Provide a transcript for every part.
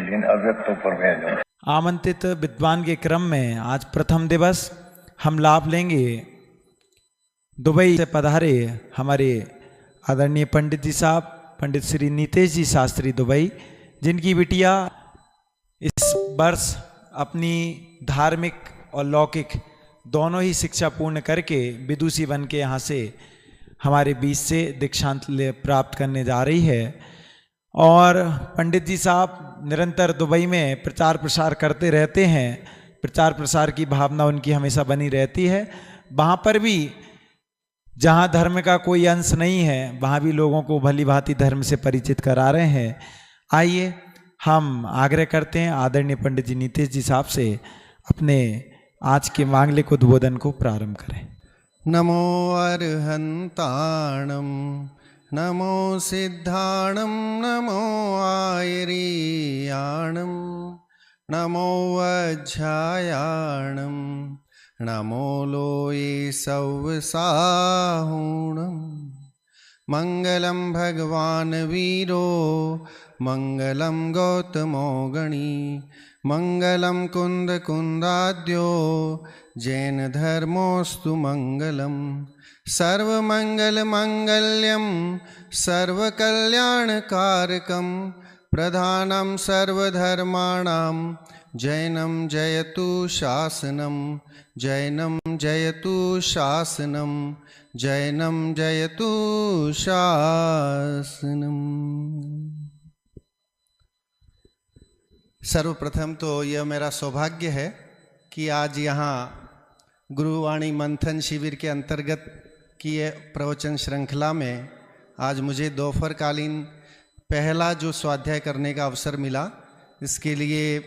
जिन अव्यक्तों पर भेजो। आमंत्रित विद्वान के क्रम में आज प्रथम दिवस हम लाभ लेंगे दुबई से पधारे हमारे आदरणीय पंडित जी साहब, पंडित श्री नीतेश जी शास्त्री दुबई, जिनकी बिटिया इस वर्ष अपनी धार्मिक और लौकिक दोनों ही शिक्षा पूर्ण करके विदुषी बन के यहाँ से हमारे बीच से दीक्षांत प्राप्त करने जा रही है। और पंडित जी साहब निरंतर दुबई में प्रचार प्रसार करते रहते हैं, प्रचार प्रसार की भावना उनकी हमेशा बनी रहती है। वहाँ पर भी जहाँ धर्म का कोई अंश नहीं है वहाँ भी लोगों को भली भांति धर्म से परिचित करा रहे हैं। आइए हम आग्रह करते हैं आदरणीय पंडित जी नीतेश जी साहब से अपने आज के मांगलिक उद्बोधन को प्रारंभ करें। नमो अर्हन्ताणं नमो सिद्धाणं नमो आयरीयाणं नमो वज्झायाणं नमो लोये सव्साहुणं मंगलम भगवान वीरो मंगलम गौतमो गणी मंगलम कुंद कुंदाद्यो जैन धर्मोस्तु मंगलम सर्वमंगल मंगल्यम सर्वकल्याणकारकम प्रधानम सर्वधर्माणां जैनम जयतु शासनम जैनम जयतु शासनम जैनम जयतु शासनम। सर्वप्रथम तो यह मेरा सौभाग्य है कि आज यहाँ गुरुवाणी मंथन शिविर के अंतर्गत की प्रवचन श्रृंखला में आज मुझे दोपहरकालीन पहला जो स्वाध्याय करने का अवसर मिला, इसके लिए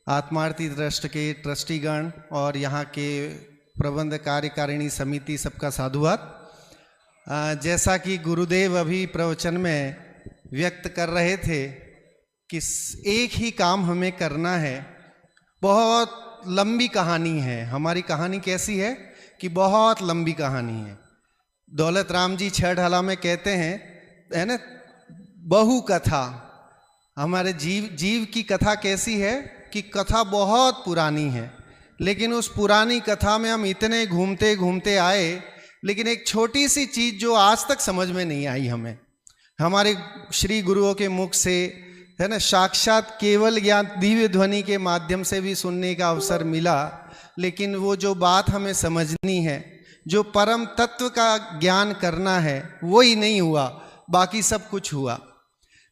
आत्मार्थी ट्रस्ट के ट्रस्टीगण और यहाँ के प्रबंध कार्यकारिणी समिति सबका साधुवाद। जैसा कि गुरुदेव अभी प्रवचन में व्यक्त कर रहे थे कि एक ही काम हमें करना है। बहुत लंबी कहानी है हमारी। कहानी कैसी है कि बहुत लंबी कहानी है। दौलत राम जी छहढाला में कहते हैं, है ना, बहु कथा। हमारे जीव की कथा कैसी है कि कथा बहुत पुरानी है, लेकिन उस पुरानी कथा में हम इतने घूमते घूमते आए, लेकिन एक छोटी सी चीज़ जो आज तक समझ में नहीं आई हमें, हमारे श्री गुरुओं के मुख से, है ना, साक्षात केवल ज्ञान दिव्य ध्वनि के माध्यम से भी सुनने का अवसर मिला, लेकिन वो जो बात हमें समझनी है, जो परम तत्व का ज्ञान करना है, वो ही नहीं हुआ, बाकी सब कुछ हुआ।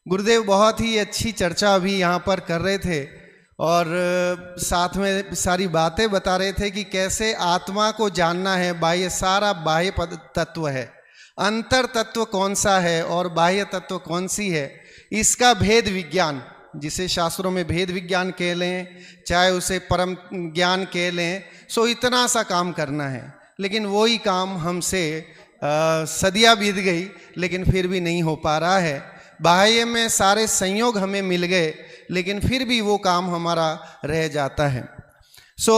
गुरुदेव बहुत ही अच्छी चर्चा अभी यहाँ पर कर रहे थे और साथ में सारी बातें बता रहे थे कि कैसे आत्मा को जानना है। बाह्य सारा बाह्य तत्व है, अंतर तत्व कौन सा है और बाह्य तत्व कौन सी है, इसका भेद विज्ञान, जिसे शास्त्रों में भेद विज्ञान कह लें, चाहे उसे परम ज्ञान कह लें, सो इतना सा काम करना है। लेकिन वही काम हमसे सदियाँ बीत गई, लेकिन फिर भी नहीं हो पा रहा है। बाह्य में सारे संयोग हमें मिल गए, लेकिन फिर भी वो काम हमारा रह जाता है। सो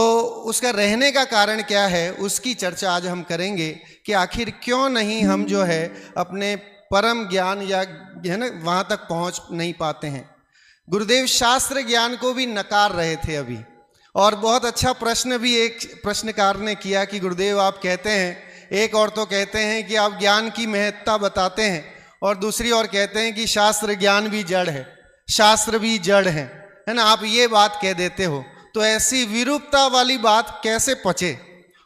उसका रहने का कारण क्या है, उसकी चर्चा आज हम करेंगे कि आखिर क्यों नहीं हम जो है अपने परम ज्ञान या, है ना, वहाँ तक पहुँच नहीं पाते हैं। गुरुदेव शास्त्र ज्ञान को भी नकार रहे थे अभी, और बहुत अच्छा प्रश्न भी एक प्रश्नकार ने किया कि गुरुदेव आप कहते हैं, एक और तो कहते हैं कि आप ज्ञान की महत्ता बताते हैं, और दूसरी ओर कहते हैं कि शास्त्र ज्ञान भी जड़ है, शास्त्र भी जड़ है ना, आप ये बात कह देते हो। तो ऐसी विरूपता वाली बात कैसे पचे?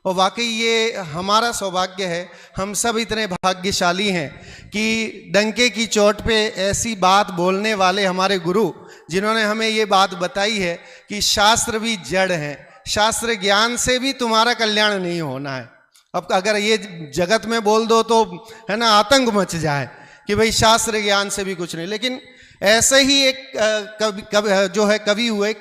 और वाकई ये हमारा सौभाग्य है, हम सब इतने भाग्यशाली हैं कि डंके की चोट पे ऐसी बात बोलने वाले हमारे गुरु, जिन्होंने हमें ये बात बताई है कि शास्त्र भी जड़ हैं, शास्त्र ज्ञान से भी तुम्हारा कल्याण नहीं होना है। अब अगर ये जगत में बोल दो तो, है ना, आतंक मच जाए कि भाई शास्त्र ज्ञान से भी कुछ नहीं। लेकिन ऐसे ही एक जो है कवि हुए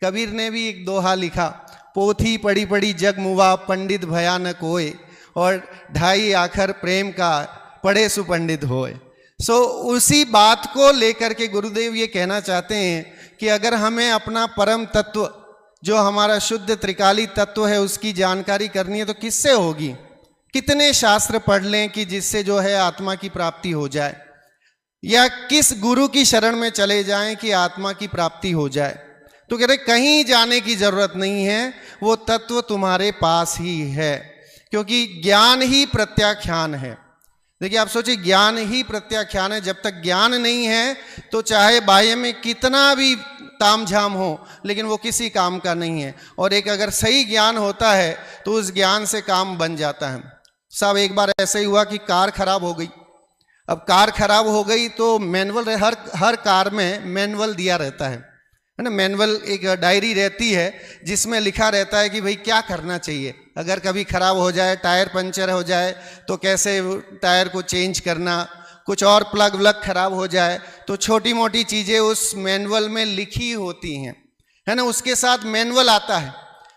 कबीर ने भी एक दोहा लिखा, पोथी पढ़ी पढ़ी जग मुआ पंडित भया न कोय, और ढाई आखर प्रेम का पढ़े सुपंडित होए। सो उसी बात को लेकर के गुरुदेव ये कहना चाहते हैं कि अगर हमें अपना परम तत्व, जो हमारा शुद्ध त्रिकाली तत्व है, उसकी जानकारी करनी है तो किससे होगी? कितने शास्त्र पढ़ लें कि जिससे जो है आत्मा की प्राप्ति हो जाए? या किस गुरु की शरण में चले जाएं कि आत्मा की प्राप्ति हो जाए? तो कह रहे कहीं जाने की जरूरत नहीं है, वो तत्व तुम्हारे पास ही है, क्योंकि ज्ञान ही प्रत्याख्यान है। देखिए आप सोचिए, ज्ञान ही प्रत्याख्यान है। जब तक ज्ञान नहीं है तो चाहे बाह्य में कितना भी तामझाम हो, लेकिन वो किसी काम का नहीं है। और एक अगर सही ज्ञान होता है तो उस ज्ञान से काम बन जाता है। साहब एक बार ऐसे ही हुआ कि कार खराब हो गई। अब कार खराब हो गई तो मैनुअल, हर कार में मैनुअल दिया रहता है ना। मैनुअल एक डायरी रहती है जिसमें लिखा रहता है कि भाई क्या करना चाहिए, अगर कभी खराब हो जाए, टायर पंचर हो जाए तो कैसे टायर को चेंज करना, कुछ और प्लग व्लग खराब हो जाए तो छोटी मोटी चीज़ें उस मैनुअल में लिखी होती हैं, है ना। उसके साथ मैनुअल आता है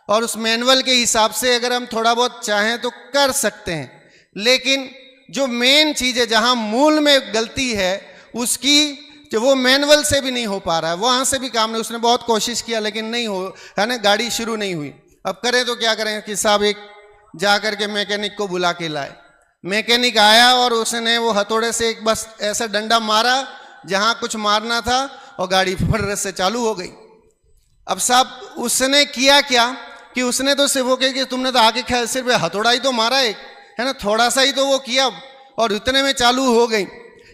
और उस मैनुअल के हिसाब से अगर हम थोड़ा बहुत चाहें तो कर सकते हैं। लेकिन जो मेन चीज़ है, जहाँ मूल में गलती है, उसकी जो वो मैनुअल से भी नहीं हो पा रहा है, वहाँ से भी काम नहीं। उसने बहुत कोशिश किया लेकिन नहीं हो, है ना, गाड़ी शुरू नहीं हुई। अब करें तो क्या करें कि साहब एक जा करके मैकेनिक को बुला के लाए। मैकेनिक आया और उसने वो हथौड़े से एक बस ऐसा डंडा मारा जहाँ कुछ मारना था और गाड़ी फर्र से चालू हो गई। अब साहब उसने किया क्या कि उसने तो सिर्फ वो कह कि तुमने तो आगे सिर्फ हथौड़ा ही तो मारा एक, है ना, थोड़ा सा ही तो वो किया और इतने में चालू हो गई।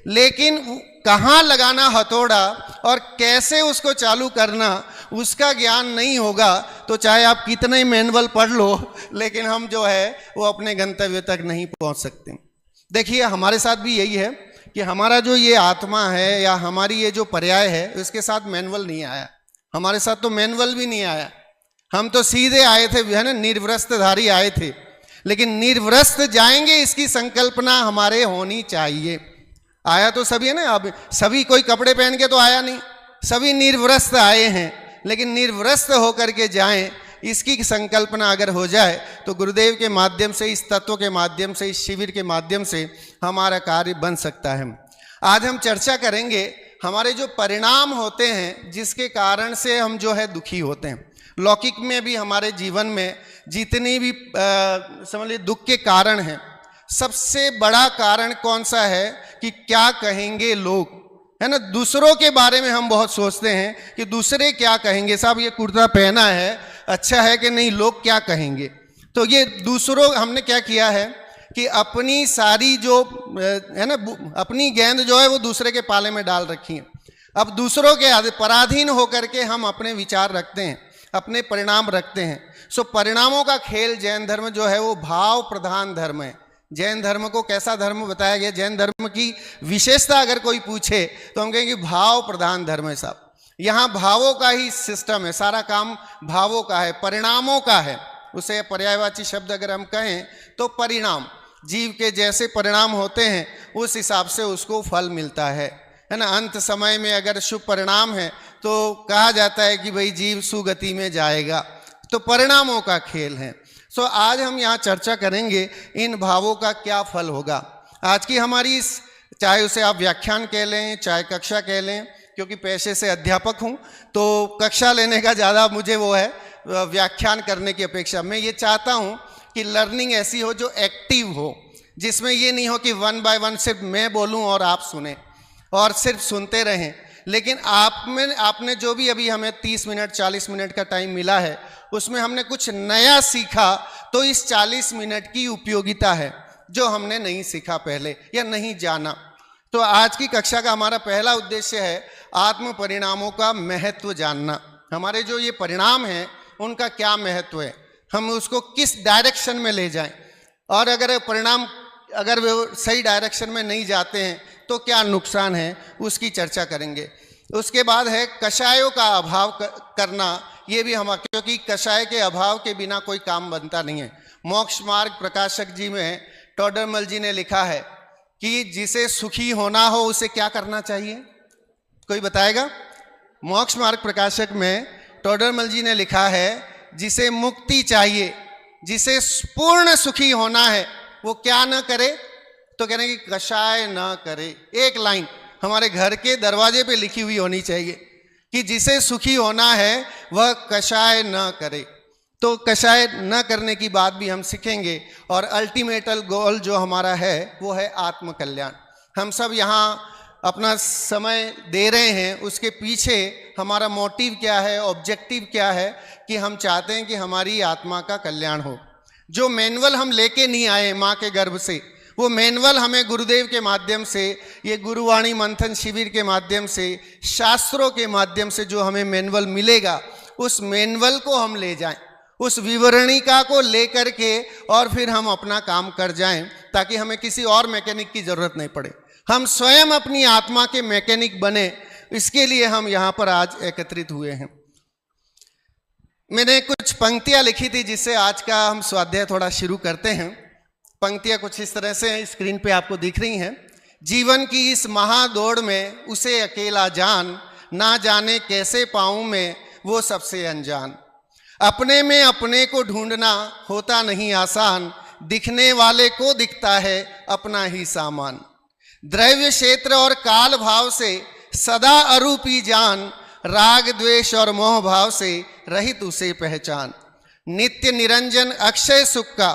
लेकिन कहाँ लगाना हथौड़ा और कैसे उसको चालू करना, उसका ज्ञान नहीं होगा तो चाहे आप कितने ही मैनुअल पढ़ लो, लेकिन हम जो है वो अपने गंतव्य तक नहीं पहुंच सकते। देखिए हमारे साथ भी यही है कि हमारा जो ये आत्मा है या हमारी ये जो पर्याय है, इसके साथ मैनुअल नहीं आया। हमारे साथ तो मैनुअल भी नहीं आया, हम तो सीधे आए थे, है ना, निर्वस्त्रधारी आए थे। लेकिन निर्वस्त्र जाएंगे इसकी संकल्पना हमारे होनी चाहिए। आया तो सभी है ना, अब सभी कोई कपड़े पहन के तो आया नहीं, सभी निर्वस्त्र आए हैं, लेकिन निर्वस्त्र होकर के जाएं, इसकी संकल्पना अगर हो जाए तो गुरुदेव के माध्यम से, इस तत्व के माध्यम से, इस शिविर के माध्यम से हमारा कार्य बन सकता है। आज हम चर्चा करेंगे हमारे जो परिणाम होते हैं जिसके कारण से हम जो है दुखी होते हैं। लौकिक में भी हमारे जीवन में जितनी भी समझ लीजिए दुख के कारण हैं, सबसे बड़ा कारण कौन सा है कि क्या कहेंगे लोग, है ना। दूसरों के बारे में हम बहुत सोचते हैं कि दूसरे क्या कहेंगे, साहब ये कुर्ता पहना है अच्छा है कि नहीं, लोग क्या कहेंगे। तो ये दूसरों, हमने क्या किया है कि अपनी सारी जो है ना, अपनी गेंद जो है वो दूसरे के पाले में डाल रखी है। अब दूसरों के पराधीन होकर के हम अपने विचार रखते हैं, अपने परिणाम रखते हैं। सो परिणामों का खेल जैन धर्म जो है वो भाव प्रधान धर्म है। जैन धर्म को कैसा धर्म बताया गया, जैन धर्म की विशेषता अगर कोई पूछे तो हम कहेंगे भाव प्रधान धर्म है साहब। यहाँ भावों का ही सिस्टम है, सारा काम भावों का है, परिणामों का है। उसे पर्यायवाची शब्द अगर हम कहें तो परिणाम, जीव के जैसे परिणाम होते हैं उस हिसाब से उसको फल मिलता है ना। अंत समय में अगर शुभ परिणाम है तो कहा जाता है कि भाई जीव सुगति में जाएगा। तो परिणामों का खेल है। सो आज हम यहाँ चर्चा करेंगे इन भावों का क्या फल होगा। आज की हमारी इस, चाहे उसे आप व्याख्यान कह लें चाहे कक्षा कह लें, क्योंकि पेशे से अध्यापक हूँ तो कक्षा लेने का ज़्यादा मुझे वो है, व्याख्यान करने की अपेक्षा। मैं ये चाहता हूँ कि लर्निंग ऐसी हो जो एक्टिव हो, जिसमें ये नहीं हो कि 1 बाय 1 सिर्फ मैं बोलूँ और आप सुने और सिर्फ सुनते रहें। लेकिन आपने जो भी अभी हमें 30 मिनट 40 मिनट का टाइम मिला है, उसमें हमने कुछ नया सीखा, तो इस 40 मिनट की उपयोगिता है जो हमने नहीं सीखा पहले या नहीं जाना। तो आज की कक्षा का हमारा पहला उद्देश्य है आत्म परिणामों का महत्व जानना। हमारे जो ये परिणाम हैं उनका क्या महत्व है, हम उसको किस डायरेक्शन में ले जाएं, और अगर परिणाम अगर वो सही डायरेक्शन में नहीं जाते हैं तो क्या नुकसान है, उसकी चर्चा करेंगे। उसके बाद है कषायों का अभाव करना, ये भी हम, क्योंकि कषाय के अभाव के बिना कोई काम बनता नहीं है। मोक्ष मार्ग प्रकाशक जी में टोडरमल जी ने लिखा है कि जिसे सुखी होना हो उसे क्या करना चाहिए, कोई बताएगा? मोक्ष मार्ग प्रकाशक में टोडरमल जी ने लिखा है जिसे मुक्ति चाहिए, जिसे पूर्ण सुखी होना है, वो क्या न करे, तो कहने की कषाय न करे। एक लाइन हमारे घर के दरवाजे पे लिखी हुई होनी चाहिए कि जिसे सुखी होना है वह कषाय न करे। तो कषाय न करने की बात भी हम सीखेंगे। और अल्टीमेटल गोल जो हमारा है वो है आत्म कल्याण। हम सब यहाँ अपना समय दे रहे हैं, उसके पीछे हमारा मोटिव क्या है, ऑब्जेक्टिव क्या है, कि हम चाहते हैं कि हमारी आत्मा का कल्याण हो। जो मैनुअल हम लेके नहीं आए माँ के गर्भ से, वो मैनुअल हमें गुरुदेव के माध्यम से, ये गुरुवाणी मंथन शिविर के माध्यम से, शास्त्रों के माध्यम से जो हमें मैनुअल मिलेगा, उस मैनुअल को हम ले जाएं, उस विवरणिका को लेकर के और फिर हम अपना काम कर जाएं, ताकि हमें किसी और मैकेनिक की जरूरत नहीं पड़े। हम स्वयं अपनी आत्मा के मैकेनिक बने, इसके लिए हम यहाँ पर आज एकत्रित हुए हैं। मैंने कुछ पंक्तियाँ लिखी थी जिससे आज का हम स्वाध्याय थोड़ा शुरू करते हैं। पंक्तियाँ कुछ इस तरह से स्क्रीन पे आपको दिख रही हैं। जीवन की इस महादौड़ में उसे अकेला जान, ना जाने कैसे पाऊं मैं वो सबसे अनजान। अपने में अपने को ढूंढना होता नहीं आसान, दिखने वाले को दिखता है अपना ही सामान। द्रव्य क्षेत्र और काल भाव से सदा अरूपी जान, राग द्वेष और मोह भाव से रहित उसे पहचान। नित्य निरंजन अक्षय सुख का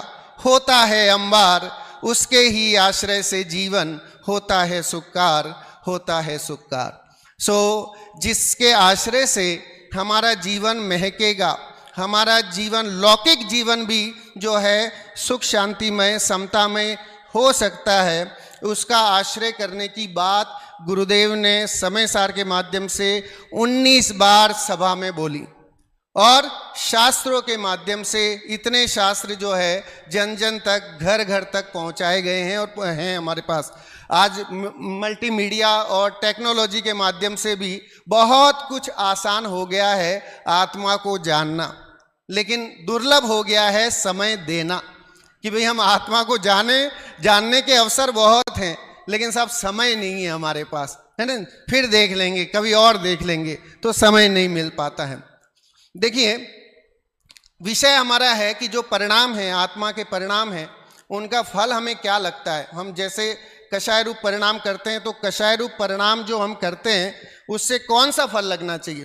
होता है अंबार, उसके ही आश्रय से जीवन होता है सुखकार, होता है सुखकार। जिसके आश्रय से हमारा जीवन महकेगा, हमारा जीवन, लौकिक जीवन भी जो है सुख शांतिमय समतामय हो सकता है, उसका आश्रय करने की बात गुरुदेव ने समय सार के माध्यम से 19 बार सभा में बोली, और शास्त्रों के माध्यम से इतने शास्त्र जो है जन जन तक, घर घर तक पहुंचाए गए हैं और हैं हमारे पास। आज मल्टीमीडिया और टेक्नोलॉजी के माध्यम से भी बहुत कुछ आसान हो गया है आत्मा को जानना, लेकिन दुर्लभ हो गया है समय देना, कि भाई हम आत्मा को जानने के अवसर बहुत हैं, लेकिन साहब समय नहीं है हमारे पास, है ना, फिर देख लेंगे, कभी और देख लेंगे, तो समय नहीं मिल पाता है। देखिए, विषय हमारा है कि जो परिणाम है, आत्मा के परिणाम हैं, उनका फल हमें क्या लगता है। हम जैसे कषाय रूप परिणाम करते हैं, तो कषाय रूप परिणाम जो हम करते हैं उससे कौन सा फल लगना चाहिए?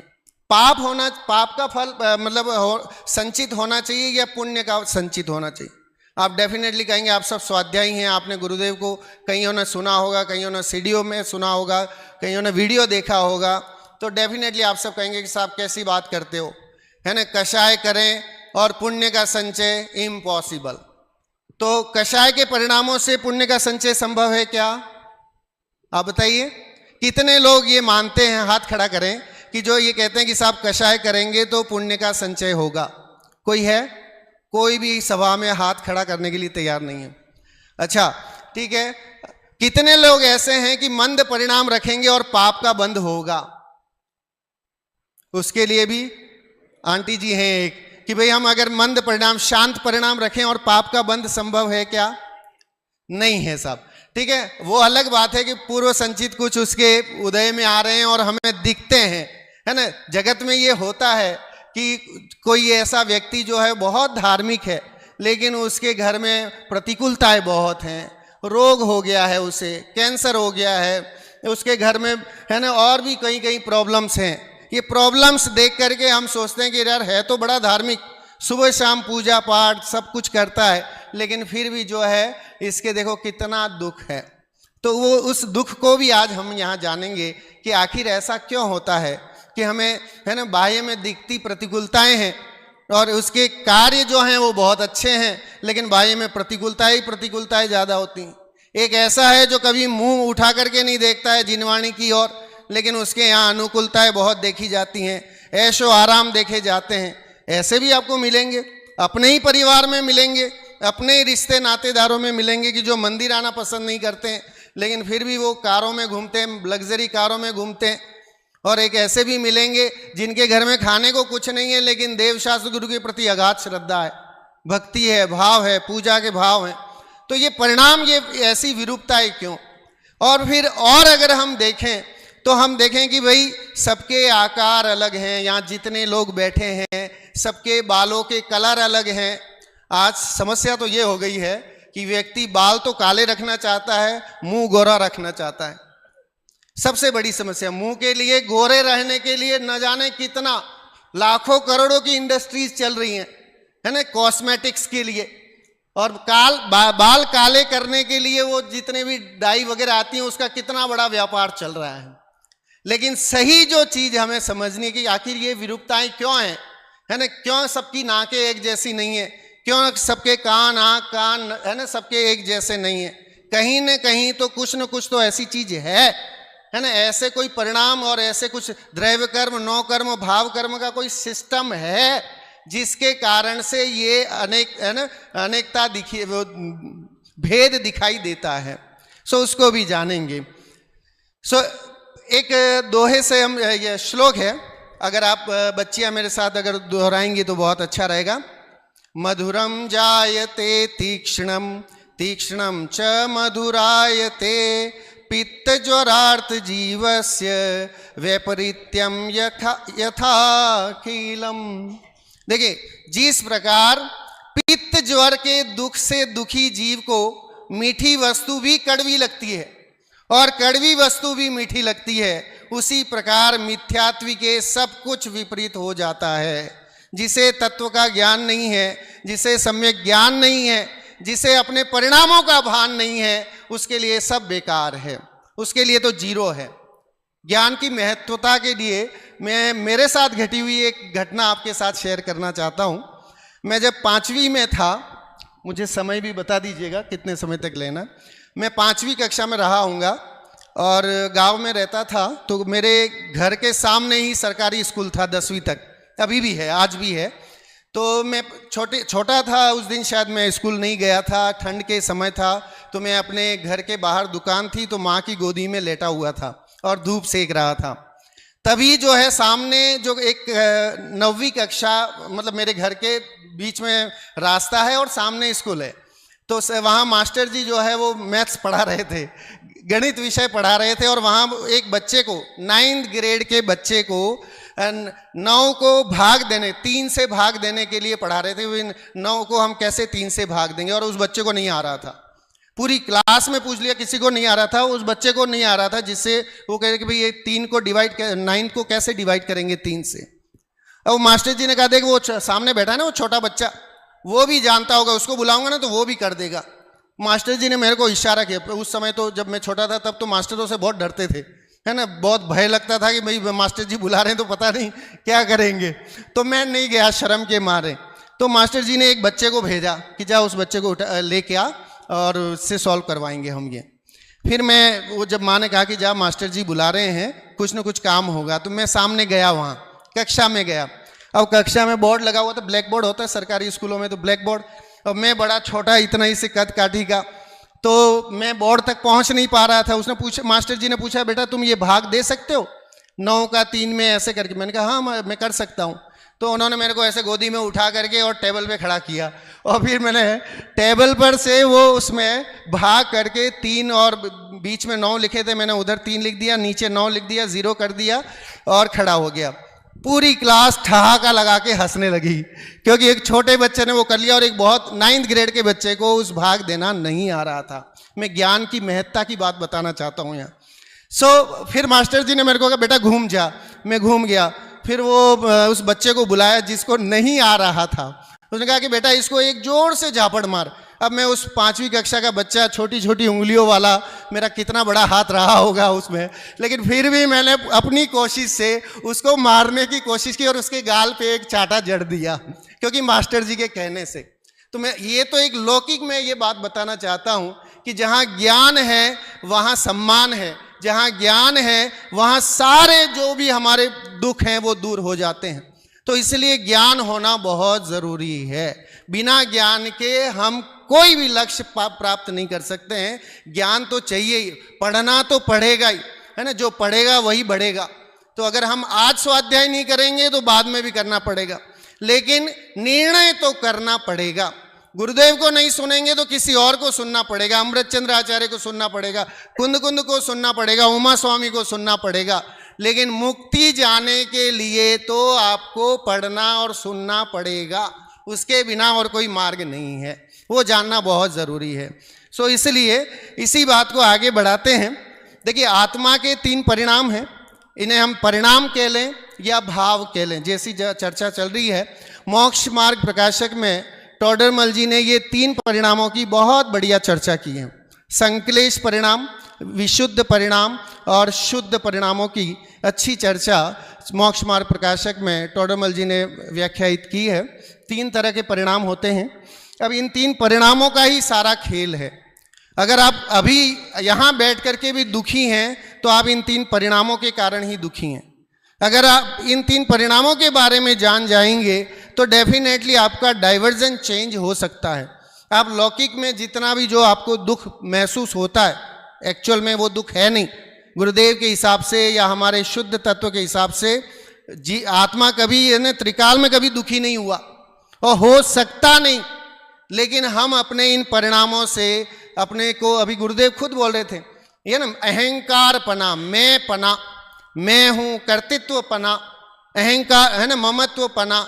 पाप का फल मतलब संचित होना चाहिए या पुण्य का संचित होना चाहिए? आप डेफिनेटली कहेंगे, आप सब स्वाध्यायी हैं, आपने गुरुदेव को कईयों ने सुना होगा, कईयों ने सीडीओ में सुना होगा, कईयों ने वीडियो देखा होगा, तो डेफिनेटली आप सब कहेंगे कि साहब कैसी बात करते हो, है ना, कषाय करें और पुण्य का संचय इम्पॉसिबल। तो कषाय के परिणामों से पुण्य का संचय संभव है क्या? आप बताइए, कितने लोग ये मानते हैं, हाथ खड़ा करें, कि जो ये कहते हैं कि साहब कषाय करेंगे तो पुण्य का संचय होगा? कोई है? कोई भी सभा में हाथ खड़ा करने के लिए तैयार नहीं है। अच्छा, ठीक है। कितने लोग ऐसे हैं कि मंद परिणाम रखेंगे और पाप का बंध होगा? उसके लिए भी आंटी जी हैं एक, कि भाई हम अगर मंद परिणाम, शांत परिणाम रखें और पाप का बंध संभव है क्या? नहीं है साहब। ठीक है, वो अलग बात है कि पूर्व संचित कुछ उसके उदय में आ रहे हैं और हमें दिखते हैं, है ना। जगत में ये होता है कि कोई ऐसा व्यक्ति जो है बहुत धार्मिक है, लेकिन उसके घर में प्रतिकूलताएं बहुत हैं, रोग हो गया है, उसे कैंसर हो गया है, उसके घर में, है ना, और भी कई कई प्रॉब्लम्स हैं। ये प्रॉब्लम्स देख करके हम सोचते हैं कि यार है तो बड़ा धार्मिक, सुबह शाम पूजा पाठ सब कुछ करता है, लेकिन फिर भी जो है इसके देखो कितना दुख है। तो वो उस दुख को भी आज हम यहाँ जानेंगे कि आखिर ऐसा क्यों होता है कि हमें, है ना, बाह्य में दिखती प्रतिकूलताएं हैं और उसके कार्य जो हैं वो बहुत अच्छे हैं, लेकिन बाह्य में प्रतिकूलताएं ज़्यादा होती हैं। एक ऐसा है जो कभी मुंह उठा करके नहीं देखता है जिनवाणी की ओर, लेकिन उसके यहाँ अनुकूलताएं बहुत देखी जाती हैं, ऐशो आराम देखे जाते हैं। ऐसे भी आपको मिलेंगे, अपने ही परिवार में मिलेंगे, अपने ही रिश्ते नातेदारों में मिलेंगे कि जो मंदिर आना पसंद नहीं करते हैं, लेकिन फिर भी वो कारों में घूमते हैं, लग्जरी कारों में घूमते हैं। और एक ऐसे भी मिलेंगे जिनके घर में खाने को कुछ नहीं है, लेकिन देव शास्त्र गुरु के प्रति अगाध श्रद्धा है, भक्ति है, भाव है, पूजा के भाव हैं। तो ये परिणाम, ये ऐसी विरूपताएं क्यों? और फिर और अगर हम देखें तो हम देखें कि भाई सबके आकार अलग हैं, यहाँ जितने लोग बैठे हैं सबके बालों के कलर अलग हैं। आज समस्या तो ये हो गई है कि व्यक्ति बाल तो काले रखना चाहता है, मुंह गोरा रखना चाहता है। सबसे बड़ी समस्या, मुंह के लिए, गोरे रहने के लिए न जाने कितना लाखों करोड़ों की इंडस्ट्रीज चल रही हैं, है ना, कॉस्मेटिक्स के लिए। और बाल काले करने के लिए वो जितने भी डाई वगैरह आती हैं उसका कितना बड़ा व्यापार चल रहा है। लेकिन सही जो चीज हमें समझनी की आखिर ये विरूपताएं क्यों हैं, है ना, क्यों सबकी नाकें एक जैसी नहीं है, क्यों सबके कान आँख कान है ना सबके एक जैसे नहीं है। कहीं न कहीं तो कुछ न कुछ तो ऐसी चीज है ना, ऐसे कोई परिणाम और ऐसे कुछ द्रव्य कर्म नौ कर्म भाव कर्म का कोई सिस्टम है जिसके कारण से ये अनेकता भेद दिखाई देता है। सो उसको भी जानेंगे। सो एक दोहे से हम, ये श्लोक है, अगर आप बच्चियां मेरे साथ अगर दोहराएंगी तो बहुत अच्छा रहेगा। मधुरम जायते तीक्ष्णम तीक्ष्णम च मधुरायते पित्त ज्वरार्थ जीवस्य वैपरीत्यम यथाखिलम। देखिए, जिस प्रकार पित्त ज्वर के दुख से दुखी जीव को मीठी वस्तु भी कड़वी लगती है और कड़वी वस्तु भी मीठी लगती है, उसी प्रकार मिथ्यात्वी के सब कुछ विपरीत हो जाता है। जिसे तत्व का ज्ञान नहीं है, जिसे सम्यक ज्ञान नहीं है, जिसे अपने परिणामों का भान नहीं है, उसके लिए सब बेकार है, उसके लिए तो जीरो है। ज्ञान की महत्वता के लिए मैं मेरे साथ घटी हुई एक घटना आपके साथ शेयर करना चाहता हूँ। मैं जब 5वीं में था, मुझे समय भी बता दीजिएगा कितने समय तक लेना, मैं 5वीं कक्षा में रहा हूँगा और गांव में रहता था। तो मेरे घर के सामने ही सरकारी स्कूल था 10वीं तक, अभी भी है, आज भी है। तो मैं छोटा था उस दिन, शायद मैं स्कूल नहीं गया था, ठंड के समय था, तो मैं अपने घर के बाहर दुकान थी तो माँ की गोदी में लेटा हुआ था और धूप सेक रहा था। तभी जो है सामने जो एक 9वीं कक्षा, मतलब मेरे घर के बीच में रास्ता है और सामने स्कूल है, तो वहाँ मास्टर जी जो है वो मैथ्स पढ़ा रहे थे, गणित विषय पढ़ा रहे थे। और वहाँ एक बच्चे को, 9th ग्रेड के बच्चे को 9 को भाग देने, 3 से भाग देने के लिए पढ़ा रहे थे। 9 को हम कैसे 3 से भाग देंगे, और उस बच्चे को नहीं आ रहा था। पूरी क्लास में पूछ लिया, किसी को नहीं आ रहा था, उस बच्चे को नहीं आ रहा था, जिससे वो कह रहे कि भाई ये 3 को डिवाइड, 9 को कैसे डिवाइड करेंगे 3 से। अब मास्टर जी ने कहा देखो वो सामने बैठा है ना वो छोटा बच्चा, वो भी जानता होगा, उसको बुलाऊंगा ना तो वो भी कर देगा। मास्टर जी ने मेरे को इशारा किया। उस समय तो जब मैं छोटा था तब तो मास्टरों से बहुत डरते थे, है ना, बहुत भय लगता था कि भाई मास्टर जी बुला रहे हैं तो पता नहीं क्या करेंगे। तो मैं नहीं गया शर्म के मारे। तो मास्टर जी ने एक बच्चे को भेजा कि जा उस बच्चे को लेके आ और उससे सॉल्व करवाएंगे हम ये। फिर मैं, वो जब माँ ने कहा कि जा मास्टर जी बुला रहे हैं, कुछ ना कुछ काम होगा, तो मैं सामने गया, वहाँ कक्षा में गया। अब कक्षा में बोर्ड लगा हुआ था, ब्लैक बोर्ड होता है सरकारी स्कूलों में, तो ब्लैक बोर्ड, और मैं बड़ा छोटा, इतना ही से कद काठी का, तो मैं बोर्ड तक पहुंच नहीं पा रहा था। उसने पूछा, मास्टर जी ने पूछा बेटा तुम ये भाग दे सकते हो 9 का 3 में ऐसे करके। मैंने कहा हाँ मैं कर सकता हूँ। तो उन्होंने मेरे को ऐसे गोदी में उठा करके और टेबल पे खड़ा किया, और फिर मैंने टेबल पर से वो उसमें भाग करके 3 और बीच में 9 लिखे थे, मैंने उधर 3 लिख दिया, नीचे 9 लिख दिया, 0 कर दिया और खड़ा हो गया। पूरी क्लास ठहाका लगा के हंसने लगी, क्योंकि एक छोटे बच्चे ने वो कर लिया और एक बहुत 9th ग्रेड के बच्चे को उस भाग देना नहीं आ रहा था। मैं ज्ञान की महत्ता की बात बताना चाहता हूँ यहाँ। फिर मास्टर जी ने मेरे को कहा बेटा घूम जा। मैं घूम गया। फिर वो उस बच्चे को बुलाया जिसको नहीं आ रहा था। उसने कहा कि बेटा इसको एक जोर से झापड़ मार। अब मैं उस 5वीं कक्षा का बच्चा, छोटी छोटी उंगलियों वाला, मेरा कितना बड़ा हाथ रहा होगा उसमें, लेकिन फिर भी मैंने अपनी कोशिश से उसको मारने की कोशिश की और उसके गाल पे एक चाटा जड़ दिया, क्योंकि मास्टर जी के कहने से। तो मैं ये तो एक लौकिक में ये बात बताना चाहता हूँ कि जहाँ ज्ञान है वहाँ सम्मान है, जहाँ ज्ञान है वहाँ सारे जो भी हमारे दुख हैं वो दूर हो जाते हैं। तो इसलिए ज्ञान होना बहुत ज़रूरी है। बिना ज्ञान के हम कोई भी लक्ष्य प्राप्त नहीं कर सकते हैं। ज्ञान तो चाहिए ही, पढ़ना तो पढ़ेगा ही, है ना, जो पढ़ेगा वही बढ़ेगा। तो अगर हम आज स्वाध्याय नहीं करेंगे तो बाद में भी करना पड़ेगा, लेकिन निर्णय तो करना पड़ेगा। गुरुदेव को नहीं सुनेंगे तो किसी और को सुनना पड़ेगा, अमृतचंद्र आचार्य को सुनना पड़ेगा, कुंद कुंद को सुनना पड़ेगा, उमा स्वामी को सुनना पड़ेगा। लेकिन मुक्ति जाने के लिए तो आपको पढ़ना और सुनना पड़ेगा, उसके बिना और कोई मार्ग नहीं है। वो जानना बहुत ज़रूरी है। सो इसलिए इसी बात को आगे बढ़ाते हैं। देखिए, आत्मा के 3 परिणाम हैं, इन्हें हम परिणाम कह लें या भाव कह लें, जैसी चर्चा चल रही है। मोक्ष मार्ग प्रकाशक में टोडरमल जी ने ये 3 परिणामों की बहुत बढ़िया चर्चा की है। संक्लेश परिणाम, विशुद्ध परिणाम और शुद्ध परिणामों की अच्छी चर्चा मोक्ष मार्ग प्रकाशक में टोडरमल जी ने व्याख्यायित की है। 3 तरह के परिणाम होते हैं। अब इन 3 परिणामों का ही सारा खेल है। अगर आप अभी यहाँ बैठ करके भी दुखी हैं तो आप इन 3 परिणामों के कारण ही दुखी हैं। अगर आप इन 3 परिणामों के बारे में जान जाएंगे तो डेफिनेटली आपका डाइवर्जन चेंज हो सकता है। आप लौकिक में जितना भी जो आपको दुख महसूस होता है, एक्चुअल में वो दुख है नहीं। गुरुदेव के हिसाब से या हमारे शुद्ध तत्व के हिसाब से जी आत्मा कभी त्रिकाल में कभी दुखी नहीं हुआ और हो सकता नहीं। लेकिन हम अपने इन परिणामों से अपने को, अभी गुरुदेव खुद बोल रहे थे, ये ना अहंकार पना, मैं पना, मैं हूं, कर्तृत्व पना, अहंकार है ना, ममत्व पना,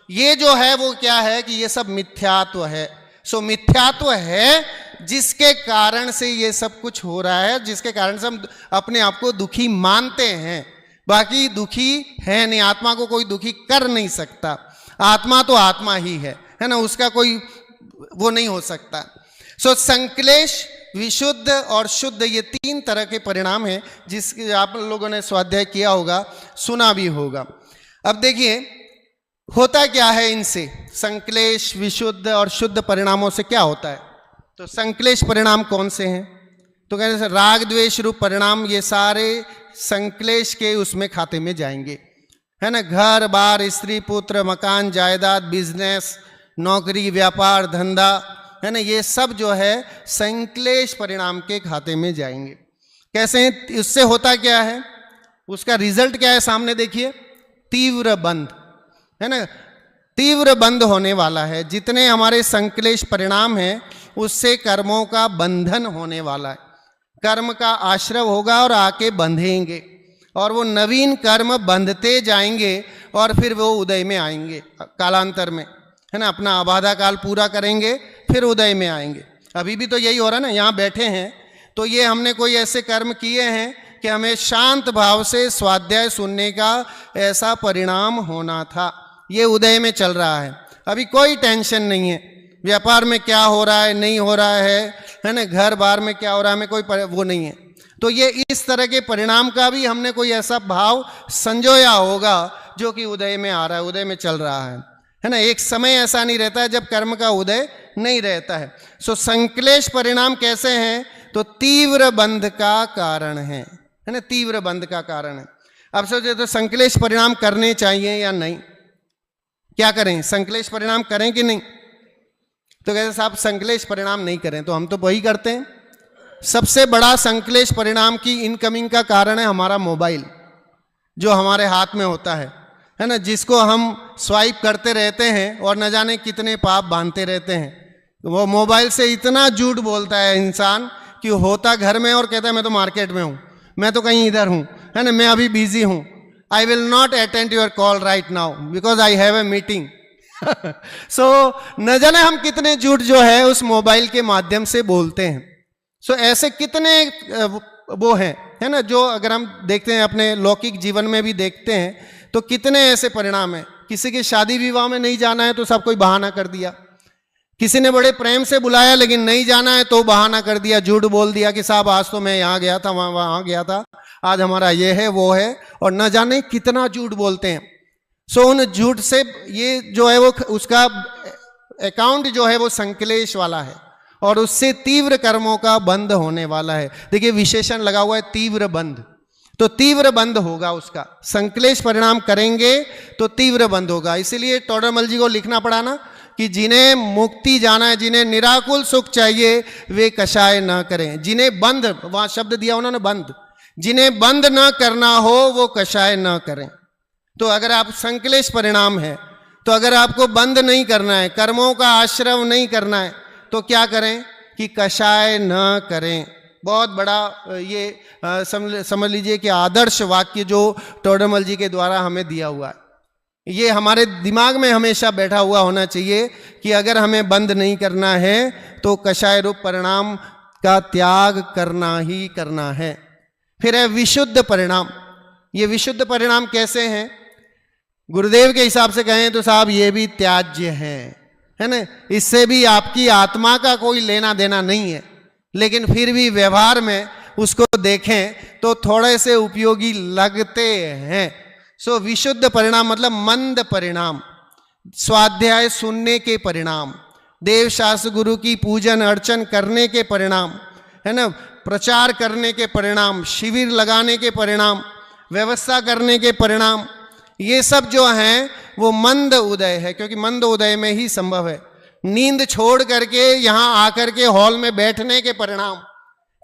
ये जो है वो क्या है कि ये सब मिथ्यात्व है। सो मिथ्यात्व है जिसके कारण से ये सब कुछ हो रहा है, जिसके कारण से हम अपने आप को दुखी मानते हैं। बाकी दुखी है नहीं, आत्मा को कोई दुखी कर नहीं सकता। आत्मा तो आत्मा ही है ना, उसका कोई वो नहीं हो सकता। सो संक्लेश, विशुद्ध और शुद्ध, ये 3 तरह के परिणाम हैं जिसके आप लोगों ने स्वाध्याय किया होगा, सुना भी होगा। अब देखिए होता क्या है इनसे, संक्लेश, विशुद्ध और शुद्ध परिणामों से क्या होता है। तो संक्लेश परिणाम कौन से हैं? तो कहते हैं राग द्वेष रूप परिणाम, ये सारे संक्लेश के उसमें खाते में जाएंगे, है ना। घर बार, स्त्री पुत्र, मकान जायदाद, बिजनेस, नौकरी, व्यापार, धंधा, है ना, ये सब जो है संक्लेश परिणाम के खाते में जाएंगे। कैसे हैं? इससे होता क्या है, उसका रिजल्ट क्या है सामने देखिए, तीव्र बंध, है ना, तीव्र बंध होने वाला है। जितने हमारे संक्लेश परिणाम हैं उससे कर्मों का बंधन होने वाला है। कर्म का आश्रव होगा और आके बंधेंगे और वो नवीन कर्म बंधते जाएंगे और फिर वो उदय में आएंगे कालांतर में, है ना। अपना आबादा काल पूरा करेंगे फिर उदय में आएंगे। अभी भी तो यही हो रहा है ना, यहाँ बैठे हैं तो ये हमने कोई ऐसे कर्म किए हैं कि हमें शांत भाव से स्वाध्याय सुनने का ऐसा परिणाम होना था, ये उदय में चल रहा है। अभी कोई टेंशन नहीं है, व्यापार में क्या हो रहा है नहीं हो रहा है ना, घर बार में क्या हो रहा है, हमें कोई वो नहीं है। तो ये इस तरह के परिणाम का भी हमने कोई ऐसा भाव संजोया होगा जो कि उदय में आ रहा है, उदय में चल रहा है ना। एक समय ऐसा नहीं रहता है जब कर्म का उदय नहीं रहता है। सो संक्लेश परिणाम कैसे हैं? तो तीव्र बंध का कारण है ना, तीव्र बंध का कारण है। अब सोचिए तो संक्लेश परिणाम करने चाहिए या नहीं, क्या करें, संक्लेश परिणाम करें कि नहीं? तो कहते साहब संक्लेश परिणाम नहीं करें, तो हम तो वही करते हैं। सबसे बड़ा संक्लेश परिणाम की इनकमिंग का कारण है हमारा मोबाइल, जो हमारे हाथ में होता है ना, जिसको हम स्वाइप करते रहते हैं और न जाने कितने पाप बांधते रहते हैं। वो मोबाइल से इतना झूठ बोलता है इंसान कि होता घर में और कहता है मैं तो मार्केट में हूँ, मैं तो कहीं इधर हूँ, है ना, मैं अभी बिजी हूँ, I will not attend your call right now because I have a meeting. So न जाने हम कितने झूठ जो है उस मोबाइल के माध्यम से बोलते हैं। सो ऐसे कितने वो हैं, है ना, जो अगर हम देखते हैं अपने लौकिक जीवन में भी देखते हैं तो कितने ऐसे परिणाम हैं। किसी के शादी विवाह में नहीं जाना है तो सब कोई बहाना कर दिया, किसी ने बड़े प्रेम से बुलाया लेकिन नहीं जाना है तो बहाना कर दिया, झूठ बोल दिया कि साहब आज तो मैं यहाँ गया था, वहाँ गया था, आज हमारा ये है वो है, और न जाने कितना झूठ बोलते हैं। सो उन झूठ से ये जो है वो उसका अकाउंट जो है वो संक्लेश वाला है और उससे तीव्र कर्मों का बंध होने वाला है। देखिए विशेषण लगा हुआ है तीव्र बंध, तो तीव्र बंध होगा उसका। संक्लेश परिणाम करेंगे तो तीव्र बंध होगा। इसीलिए टोडरमल जी को लिखना पड़ा ना कि जिन्हें मुक्ति जाना है, जिन्हें निराकुल सुख चाहिए, वे कषाय न करें। जिन्हें बंध, वहां शब्द दिया उन्होंने बंध, जिन्हें बंध न करना हो वो कषाय न करें। तो अगर आप संक्लेश परिणाम है तो अगर आपको बंध नहीं करना है, कर्मों का आश्रव नहीं करना है, तो क्या करें कि कषाय न करें। बहुत बड़ा ये समझ लीजिए कि आदर्श वाक्य जो टोडरमल जी के द्वारा हमें दिया हुआ है, ये हमारे दिमाग में हमेशा बैठा हुआ होना चाहिए कि अगर हमें बंद नहीं करना है तो कषाय रूप परिणाम का त्याग करना ही करना है। फिर है विशुद्ध परिणाम। ये विशुद्ध परिणाम कैसे हैं? गुरुदेव के हिसाब से कहें तो साहब ये भी त्याज्य है, है ना, इससे भी आपकी आत्मा का कोई लेना देना नहीं है, लेकिन फिर भी व्यवहार में उसको देखें तो थोड़े से उपयोगी लगते हैं। सो विशुद्ध परिणाम मतलब मंद परिणाम, स्वाध्याय सुनने के परिणाम, देव शास्त्र गुरु की पूजन अर्चन करने के परिणाम, है ना, प्रचार करने के परिणाम, शिविर लगाने के परिणाम, व्यवस्था करने के परिणाम, ये सब जो हैं वो मंद उदय है, क्योंकि मंद उदय में ही संभव है। नींद छोड़ करके यहाँ आकर के हॉल में बैठने के परिणाम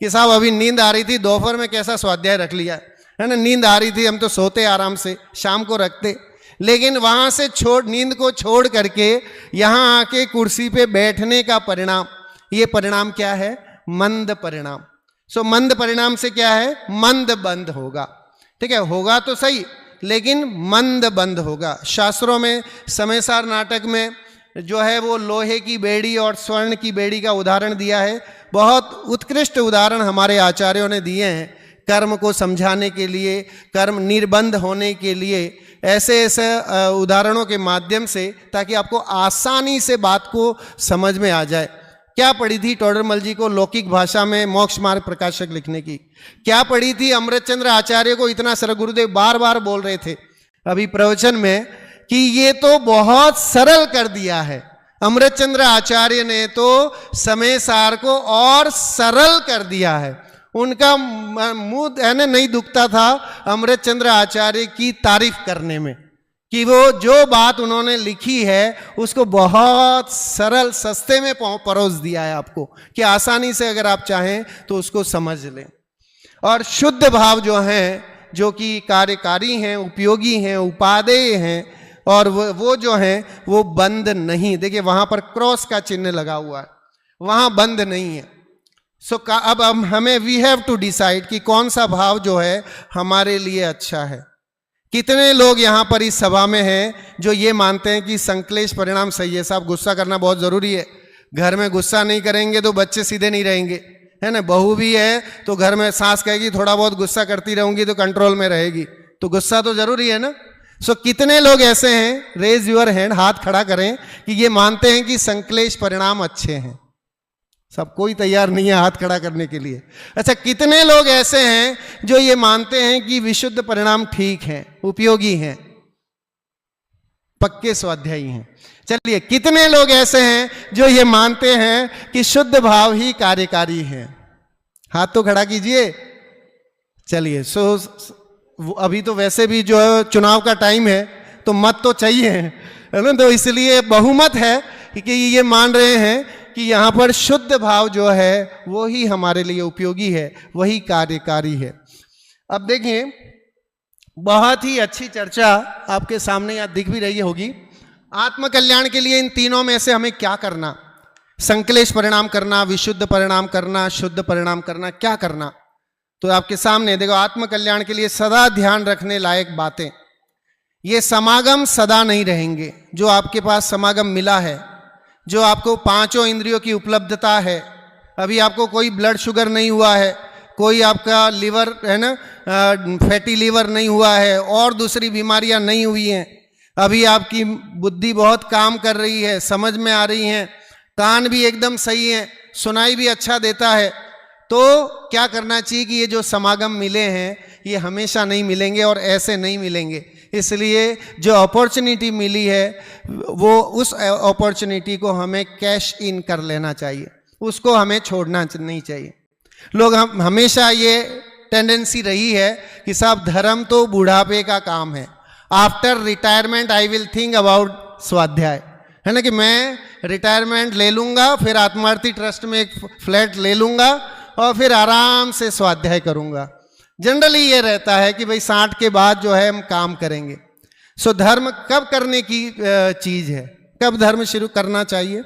कि साहब अभी नींद आ रही थी, दोपहर में कैसा स्वाध्याय रख लिया, है ना, नींद आ रही थी, हम तो सोते आराम से, शाम को रखते, लेकिन वहां से नींद को छोड़ करके यहां आके कुर्सी पे बैठने का परिणाम, ये परिणाम क्या है? मंद परिणाम। सो मंद परिणाम से क्या है? मंद बंद होगा। ठीक है, होगा तो सही, लेकिन मंद बंद होगा। शास्त्रों में समयसार नाटक में जो है वो लोहे की बेड़ी और स्वर्ण की बेड़ी का उदाहरण दिया है। बहुत उत्कृष्ट उदाहरण हमारे आचार्यों ने दिए हैं कर्म को समझाने के लिए, कर्म निर्बंध होने के लिए, ऐसे ऐसे उदाहरणों के माध्यम से, ताकि आपको आसानी से बात को समझ में आ जाए। क्या पढ़ी थी टोडरमल जी को लौकिक भाषा में मोक्ष मार्ग प्रकाशक लिखने की? क्या पढ़ी थी अमृतचंद्र आचार्य को? इतना सरल गुरुदेव बार बार बोल रहे थे अभी प्रवचन में कि ये तो बहुत सरल कर दिया है। अमृतचंद्र आचार्य ने तो समय सार को और सरल कर दिया है। उनका मुंह है ना नहीं दुखता था अमृतचंद्र आचार्य की तारीफ करने में, कि वो जो बात उन्होंने लिखी है उसको बहुत सरल सस्ते में परोस दिया है आपको, कि आसानी से अगर आप चाहें तो उसको समझ लें। और शुद्ध भाव जो हैं, जो कि कार्यकारी हैं, उपयोगी हैं, उपादेय हैं, और वो जो हैं वो बंद नहीं। देखिए वहां पर क्रॉस का चिन्ह लगा हुआ है, वहां बंद नहीं है। सो अब हमें वी हैव टू डिसाइड कि कौन सा भाव जो है हमारे लिए अच्छा है। कितने लोग यहाँ पर इस सभा में हैं जो ये मानते हैं कि संक्लेश परिणाम सही है? साहब गुस्सा करना बहुत जरूरी है, घर में गुस्सा नहीं करेंगे तो बच्चे सीधे नहीं रहेंगे, है ना। बहू भी है तो घर में सास कहेगी थोड़ा बहुत गुस्सा करती रहूंगी तो कंट्रोल में रहेगी, तो गुस्सा तो जरूरी है ना। सो कितने लोग ऐसे हैं, रेज योर हैंड, हाथ खड़ा करें, कि ये मानते हैं कि संक्लेश परिणाम अच्छे हैं? सब कोई तैयार नहीं है हाथ खड़ा करने के लिए। अच्छा, कितने लोग ऐसे हैं जो ये मानते हैं कि विशुद्ध परिणाम ठीक हैं, उपयोगी हैं, पक्के स्वाध्यायी हैं? चलिए, कितने लोग ऐसे हैं जो ये मानते हैं कि शुद्ध भाव ही कार्यकारी हैं? हाथ तो खड़ा कीजिए। चलिए, अभी तो वैसे भी जो चुनाव का टाइम है तो मत तो चाहिए, है ना, तो इसलिए बहुमत है कि ये मान रहे हैं कि यहाँ पर शुद्ध भाव जो है वो ही हमारे लिए उपयोगी है, वही कार्यकारी है। अब देखिए, बहुत ही अच्छी चर्चा आपके सामने यहाँ दिख भी रही होगी। आत्म कल्याण के लिए इन तीनों में से हमें क्या करना? संक्लेश परिणाम करना, विशुद्ध परिणाम करना, शुद्ध परिणाम करना, क्या करना? तो आपके सामने देखो, आत्म कल्याण के लिए सदा ध्यान रखने लायक बातें। ये समागम सदा नहीं रहेंगे। जो आपके पास समागम मिला है, जो आपको पांचों इंद्रियों की उपलब्धता है, अभी आपको कोई ब्लड शुगर नहीं हुआ है, कोई आपका लिवर है ना फैटी लिवर नहीं हुआ है, और दूसरी बीमारियां नहीं हुई हैं, अभी आपकी बुद्धि बहुत काम कर रही है, समझ में आ रही है, कान भी एकदम सही है, सुनाई भी अच्छा देता है, तो क्या करना चाहिए कि ये जो समागम मिले हैं ये हमेशा नहीं मिलेंगे और ऐसे नहीं मिलेंगे। इसलिए जो अपॉर्चुनिटी मिली है वो उस अपॉर्चुनिटी को हमें कैश इन कर लेना चाहिए, उसको हमें छोड़ना नहीं चाहिए। लोग हमेशा ये टेंडेंसी रही है कि साहब धर्म तो बुढ़ापे का काम है, after retirement I will think about स्वाध्याय, है ना, कि मैं रिटायरमेंट ले लूँगा, फिर आत्मार्थी ट्रस्ट में एक फ्लैट ले लूँगा और फिर आराम से स्वाध्याय करूँगा। जनरली ये रहता है कि भाई 60 के बाद जो है हम काम करेंगे। सो धर्म कब करने की चीज है? कब धर्म शुरू करना चाहिए?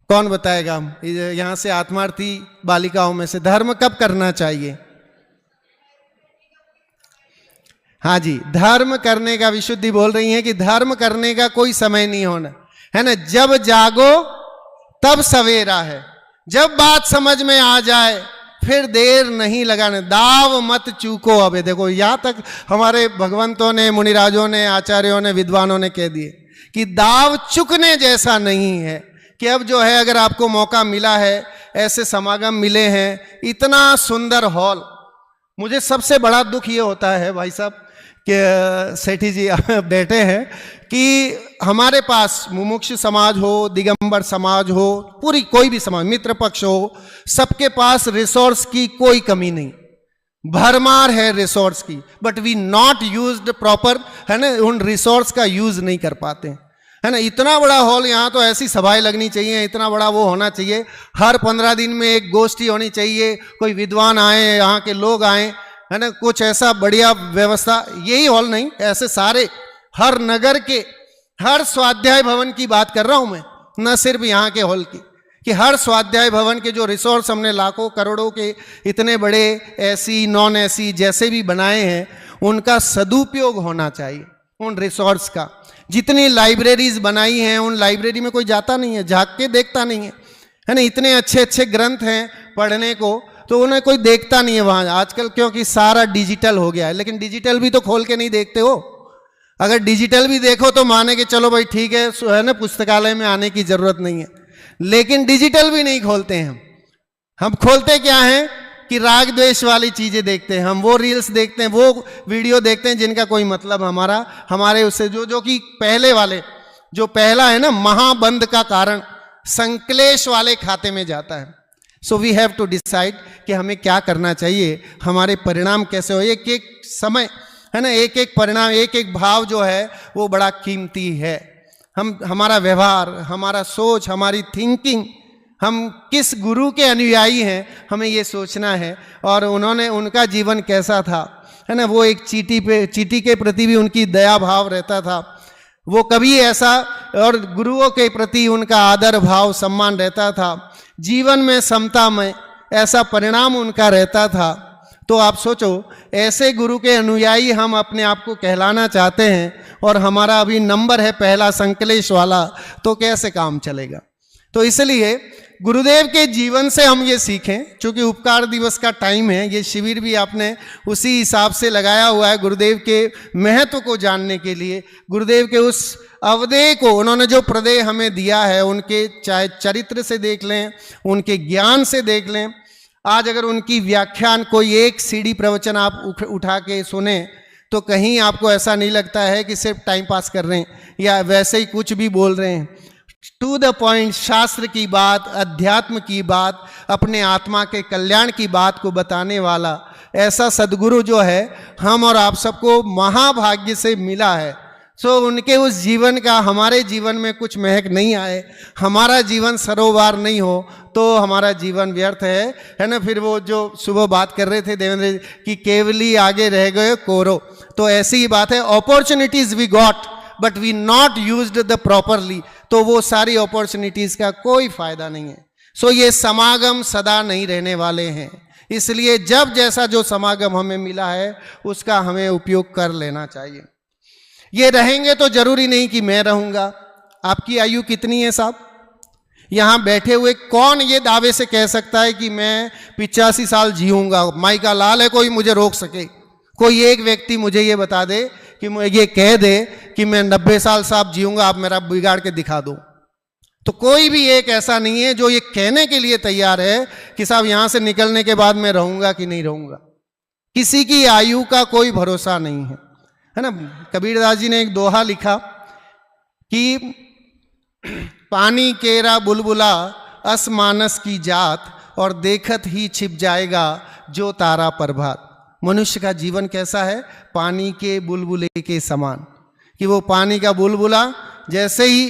कौन बताएगा? यहां से आत्मार्थी बालिकाओं में से धर्म कब करना चाहिए? हाँ जी, धर्म करने का, विशुद्धि बोल रही है कि धर्म करने का कोई समय नहीं होना, है ना। जब जागो तब सवेरा है। जब बात समझ में आ जाए फिर देर नहीं लगाने, दाव मत चूको। अब देखो, यहां तक हमारे भगवंतों ने, मुनिराजों ने, आचार्यों ने, विद्वानों ने कह दिए कि दाव चुकने जैसा नहीं है, कि अब जो है अगर आपको मौका मिला है, ऐसे समागम मिले हैं, इतना सुंदर हॉल। मुझे सबसे बड़ा दुख ये होता है भाई साहब कि सेठी जी बैठे हैं कि हमारे पास मुमुक्षु समाज हो, दिगंबर समाज हो, पूरी कोई भी समाज, मित्र पक्ष हो, सबके पास रिसोर्स की कोई कमी नहीं, भरमार है रिसोर्स की, but we not used proper, है ना, उन रिसोर्स का यूज नहीं कर पाते हैं, है ना। इतना बड़ा हॉल, यहाँ तो ऐसी सभाएं लगनी चाहिए, इतना बड़ा वो होना चाहिए, हर 15 दिन में एक गोष्ठी होनी चाहिए, कोई विद्वान आए, यहाँ के लोग आए, है ना, कुछ ऐसा बढ़िया व्यवस्था। यही हॉल नहीं, ऐसे सारे हर नगर के हर स्वाध्याय भवन की बात कर रहा हूं मैं, न सिर्फ यहाँ के हॉल की, कि हर स्वाध्याय भवन के जो रिसोर्स हमने लाखों करोड़ों के इतने बड़े एसी नॉन एसी जैसे भी बनाए हैं, उनका सदुपयोग होना चाहिए उन रिसोर्स का। जितनी लाइब्रेरीज बनाई हैं, उन लाइब्रेरी में कोई जाता नहीं है, झांक के देखता नहीं है ना। इतने अच्छे अच्छे ग्रंथ हैं पढ़ने को, तो उन्हें कोई देखता नहीं है वहाँ आजकल, क्योंकि सारा डिजिटल हो गया है। लेकिन डिजिटल भी तो खोल के नहीं देखते हो। अगर डिजिटल भी देखो तो माने कि चलो भाई ठीक है ना, पुस्तकालय में आने की जरूरत नहीं है, लेकिन डिजिटल भी नहीं खोलते हैं हम खोलते क्या है कि राग द्वेष वाली चीजें देखते हैं, हम वो रील्स देखते हैं, वो वीडियो देखते हैं जिनका कोई मतलब हमारे उससे जो कि पहले वाले, जो पहला है ना महाबंध का कारण, संक्लेश वाले खाते में जाता है। So we have to decide कि हमें क्या करना चाहिए, हमारे परिणाम कैसे हो। एक एक समय है ना, एक एक परिणाम, एक एक भाव जो है वो बड़ा कीमती है। हमारा व्यवहार, हमारा सोच, हमारी थिंकिंग, हम किस गुरु के अनुयायी हैं, हमें ये सोचना है। और उनका जीवन कैसा था, है ना, वो एक चींटी के प्रति भी उनकी दया भाव रहता था, वो कभी ऐसा, और गुरुओं के प्रति उनका आदर भाव सम्मान रहता था, जीवन में समता में ऐसा परिणाम उनका रहता था। तो आप सोचो, ऐसे गुरु के अनुयायी हम अपने आप को कहलाना चाहते हैं और हमारा अभी नंबर है पहला संक्लेश वाला, तो कैसे काम चलेगा। तो इसलिए गुरुदेव के जीवन से हम ये सीखें, क्योंकि उपकार दिवस का टाइम है, ये शिविर भी आपने उसी हिसाब से लगाया हुआ है, गुरुदेव के महत्व को जानने के लिए, गुरुदेव के उस अवधेय को, उन्होंने जो प्रदेय हमें दिया है, उनके चाहे चरित्र से देख लें, उनके ज्ञान से देख लें। आज अगर उनकी व्याख्यान कोई एक सीडी प्रवचन आप उठा के सुने तो कहीं आपको ऐसा नहीं लगता है कि सिर्फ टाइम पास कर रहे हैं या वैसे ही कुछ भी बोल रहे हैं। टू द पॉइंट, शास्त्र की बात, अध्यात्म की बात, अपने आत्मा के कल्याण की बात को बताने वाला ऐसा सदगुरु जो है, हम और आप सबको महाभाग्य से मिला है। सो उनके उस जीवन का हमारे जीवन में कुछ महक नहीं आए, हमारा जीवन सरोवर नहीं हो, तो हमारा जीवन व्यर्थ है ना। फिर वो जो सुबह बात कर रहे थे देवेंद्र कि केवली आगे रह गए कोरो, तो ऐसी ही बात है। Opportunities we got but we not used the properly, तो वो सारी अपॉर्चुनिटीज का कोई फायदा नहीं है। सो ये समागम सदा नहीं रहने वाले हैं, इसलिए जब जैसा जो समागम हमें मिला है उसका हमें उपयोग कर लेना चाहिए। ये रहेंगे तो जरूरी नहीं कि मैं रहूंगा। आपकी आयु कितनी है साहब? यहां बैठे हुए कौन ये दावे से कह सकता है कि मैं 85 साल जीऊंगा? माई का लाल है कोई मुझे रोक सके? कोई एक व्यक्ति मुझे ये बता दे कि ये कह दे कि मैं 90 साल साहब जीऊंगा, आप मेरा बिगाड़ के दिखा दो। तो कोई भी एक ऐसा नहीं है जो ये कहने के लिए तैयार है कि साहब यहां से निकलने के बाद मैं रहूंगा कि नहीं रहूंगा। किसी की आयु का कोई भरोसा नहीं है ना। कबीरदास जी ने एक दोहा लिखा कि पानी केरा बुलबुला असमानस की जात, और देखत ही छिप जाएगा जो तारा प्रभात। मनुष्य का जीवन कैसा है? पानी के बुलबुले के समान, कि वो पानी का बुलबुला जैसे ही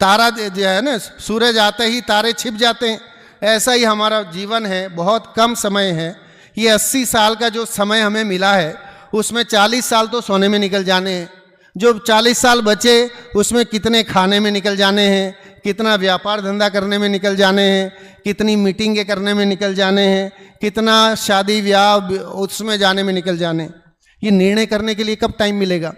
तारा जो है ना, सूरज आते ही तारे छिप जाते हैं, ऐसा ही हमारा जीवन है। बहुत कम समय है। ये 80 साल का जो समय हमें मिला है, उसमें 40 साल तो सोने में निकल जाने हैं। जो 40 साल बचे उसमें कितने खाने में निकल जाने हैं, कितना व्यापार धंधा करने में निकल जाने हैं, कितनी मीटिंगें करने में निकल जाने हैं, कितना शादी ब्याह उसमें जाने में निकल जाने। ये निर्णय करने के लिए कब टाइम मिलेगा?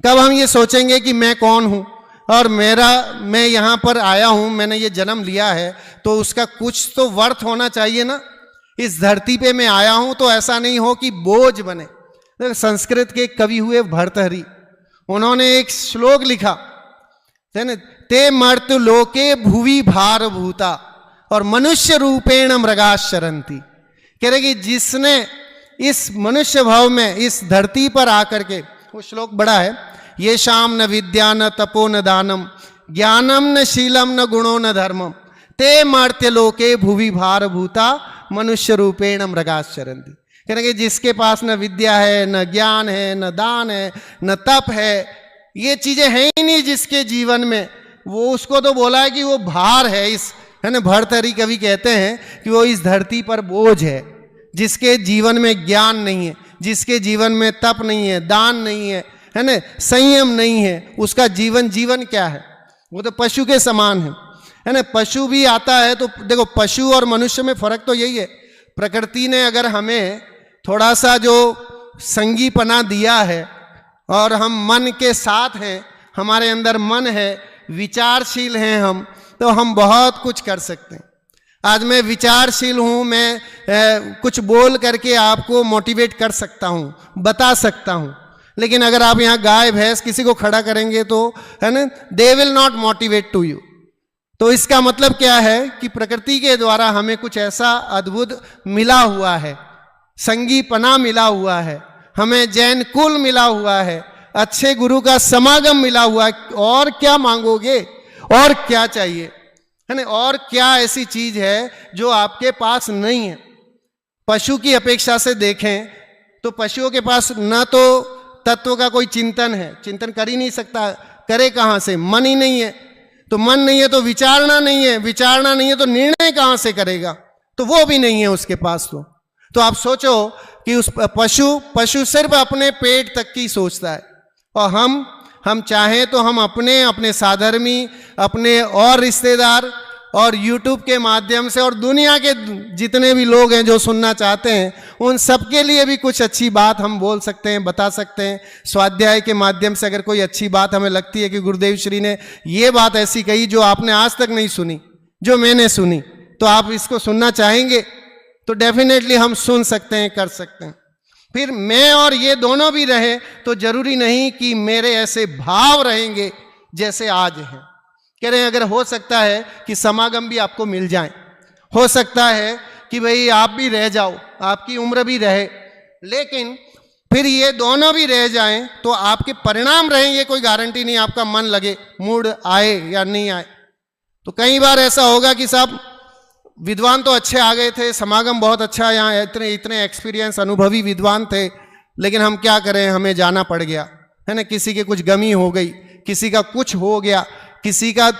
कब हम ये सोचेंगे कि मैं कौन हूँ और मैं यहाँ पर आया हूँ, मैंने ये जन्म लिया है, तो उसका कुछ तो वर्थ होना चाहिए ना। इस धरती पे मैं आया हूँ तो ऐसा नहीं हो कि बोझ बने। संस्कृत के कवि हुए भर्तृहरि, उन्होंने एक श्लोक लिखा है ना, ते मर्त्य लोके भुवि भार भूता और मनुष्य रूपेण मृगाशरंती। कह रहे कि जिसने इस मनुष्य भाव में इस धरती पर आकर के, वो श्लोक बड़ा है, ये शाम न विद्या न तपो न दानम ज्ञानम न शीलम न गुणो न धर्मम ते मर्त्य लोके भुवि भार भूता मनुष्य रूपेण मृगाशरंती। कह रहे कि जिसके पास न विद्या है, न ज्ञान है, न दान है, न तप है, ये चीजें हैं ही नहीं जिसके जीवन में, वो उसको तो बोला है कि वो भार है, इस है ना, भर्तहरि कवि कहते हैं कि वो इस धरती पर बोझ है। जिसके जीवन में ज्ञान नहीं है, जिसके जीवन में तप नहीं है, दान नहीं है ना, संयम नहीं है, उसका जीवन क्या है? वो तो पशु के समान है ना। पशु भी आता है तो देखो, पशु और मनुष्य में फर्क तो यही है, प्रकृति ने अगर हमें थोड़ा सा जो संगीपना दिया है और हम मन के साथ हैं, हमारे अंदर मन है, विचारशील हैं हम, तो हम बहुत कुछ कर सकते हैं। आज मैं विचारशील हूं, मैं कुछ बोल करके आपको मोटिवेट कर सकता हूं, बता सकता हूं, लेकिन अगर आप यहां गाय भैंस किसी को खड़ा करेंगे तो है ना, they will not motivate to you. तो इसका मतलब क्या है कि प्रकृति के द्वारा हमें कुछ ऐसा अद्भुत मिला हुआ है, संगीपना मिला हुआ है, हमें जैन कुल मिला हुआ है, अच्छे गुरु का समागम मिला हुआ है। और क्या मांगोगे, और क्या चाहिए, है ना? और क्या ऐसी चीज है जो आपके पास नहीं है? पशु की अपेक्षा से देखें तो पशुओं के पास न तो तत्व का कोई चिंतन है, चिंतन कर ही नहीं सकता, करे कहां से? मन ही नहीं है, तो मन नहीं है तो विचारना नहीं है, विचारना नहीं है तो निर्णय कहां से करेगा? तो वो भी नहीं है उसके पास। तो आप सोचो कि उस पशु सिर्फ अपने पेट तक की सोचता है, और हम चाहें तो हम अपने साधर्मी, अपने और रिश्तेदार और YouTube के माध्यम से और दुनिया के जितने भी लोग हैं जो सुनना चाहते हैं, उन सबके लिए भी कुछ अच्छी बात हम बोल सकते हैं, बता सकते हैं। स्वाध्याय के माध्यम से अगर कोई अच्छी बात हमें लगती है कि गुरुदेव श्री ने ये बात ऐसी कही जो आपने आज तक नहीं सुनी, जो मैंने सुनी, तो आप इसको सुनना चाहेंगे तो डेफिनेटली हम सुन सकते हैं, कर सकते हैं। फिर मैं और ये दोनों भी रहे तो जरूरी नहीं कि मेरे ऐसे भाव रहेंगे जैसे आज हैं। कह रहे हैं अगर हो सकता है कि समागम भी आपको मिल जाए, हो सकता है कि भाई आप भी रह जाओ, आपकी उम्र भी रहे, लेकिन फिर ये दोनों भी रह जाएं तो आपके परिणाम रहें, ये कोई गारंटी नहीं आपका मन लगे, मूड आए या नहीं आए। तो कई बार ऐसा होगा कि साहब विद्वान तो अच्छे आ गए थे, समागम बहुत अच्छा, यहाँ इतने एक्सपीरियंस अनुभवी विद्वान थे, लेकिन हम क्या करें, हमें जाना पड़ गया, है ना। किसी के कुछ गमी हो गई, किसी का कुछ हो गया, किसी का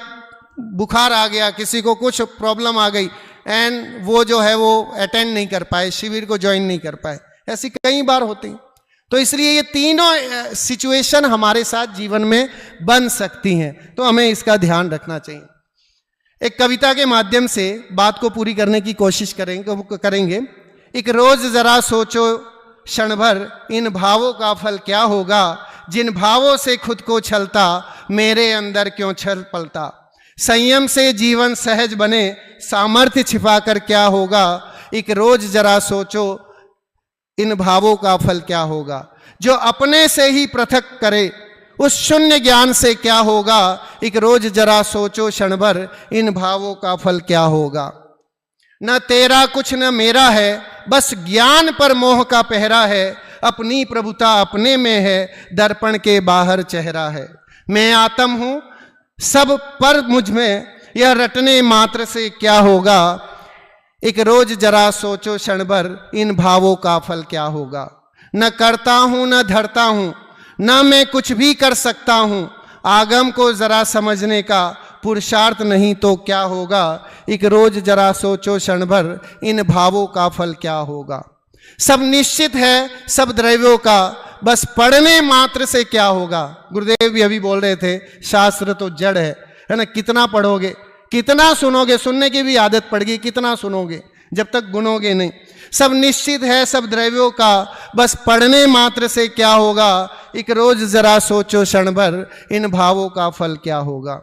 बुखार आ गया, किसी को कुछ प्रॉब्लम आ गई, एंड वो जो है वो अटेंड नहीं कर पाए, शिविर को ज्वाइन नहीं कर पाए। ऐसी कई बार होती। तो इसलिए ये तीनों सिचुएशन हमारे साथ जीवन में बन सकती हैं, तो हमें इसका ध्यान रखना चाहिए। एक कविता के माध्यम से बात को पूरी करने की कोशिश करेंगे। एक रोज जरा सोचो क्षण भर, इन भावों का फल क्या होगा, जिन भावों से खुद को छलता, मेरे अंदर क्यों छल पलता। संयम से जीवन सहज बने, सामर्थ्य छिपाकर क्या होगा, एक रोज जरा सोचो इन भावों का फल क्या होगा। जो अपने से ही पृथक करे, उस शून्य ज्ञान से क्या होगा, एक रोज जरा सोचो क्षण भर, इन भावों का फल क्या होगा। न तेरा कुछ न मेरा है, बस ज्ञान पर मोह का पहरा है, अपनी प्रभुता अपने में है, दर्पण के बाहर चेहरा है। मैं आत्म हूं सब पर मुझ में, यह रटने मात्र से क्या होगा, एक रोज जरा सोचो क्षण भर, इन भावों का फल क्या होगा। न करता हूं न धरता हूं, न मैं कुछ भी कर सकता हूं, आगम को जरा समझने का पुरुषार्थ नहीं तो क्या होगा, एक रोज जरा सोचो क्षण भर, इन भावों का फल क्या होगा। सब निश्चित है सब द्रव्यों का, बस पढ़ने मात्र से क्या होगा। गुरुदेव भी अभी बोल रहे थे, शास्त्र तो जड़ है ना, कितना पढ़ोगे, कितना सुनोगे, सुनने की भी आदत पड़ गई, कितना सुनोगे जब तक गुनोगे नहीं। सब निश्चित है सब द्रव्यों का, बस पढ़ने मात्र से क्या होगा, एक रोज जरा सोचो क्षण भर, इन भावों का फल क्या होगा।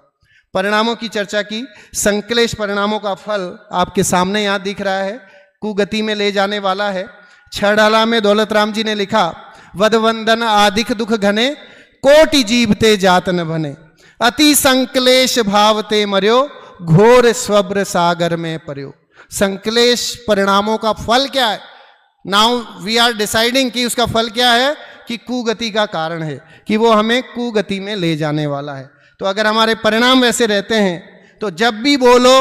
परिणामों की चर्चा की, संक्लेश परिणामों का फल आपके सामने यहाँ दिख रहा है, कुगति में ले जाने वाला है। छड़ाला में दौलत राम जी ने लिखा, वध वंदन आदिक दुख घने, कोटि जीवते जात न बने, अति संक्लेश भावते मर्यो, घोर स्वब्र सागर में पर्यो। संक्लेश परिणामों का फल क्या है? नाउ वी आर डिसाइडिंग कि उसका फल क्या है, कि कुगति का कारण है, कि वो हमें कुगति में ले जाने वाला है। तो अगर हमारे परिणाम वैसे रहते हैं तो जब भी बोलो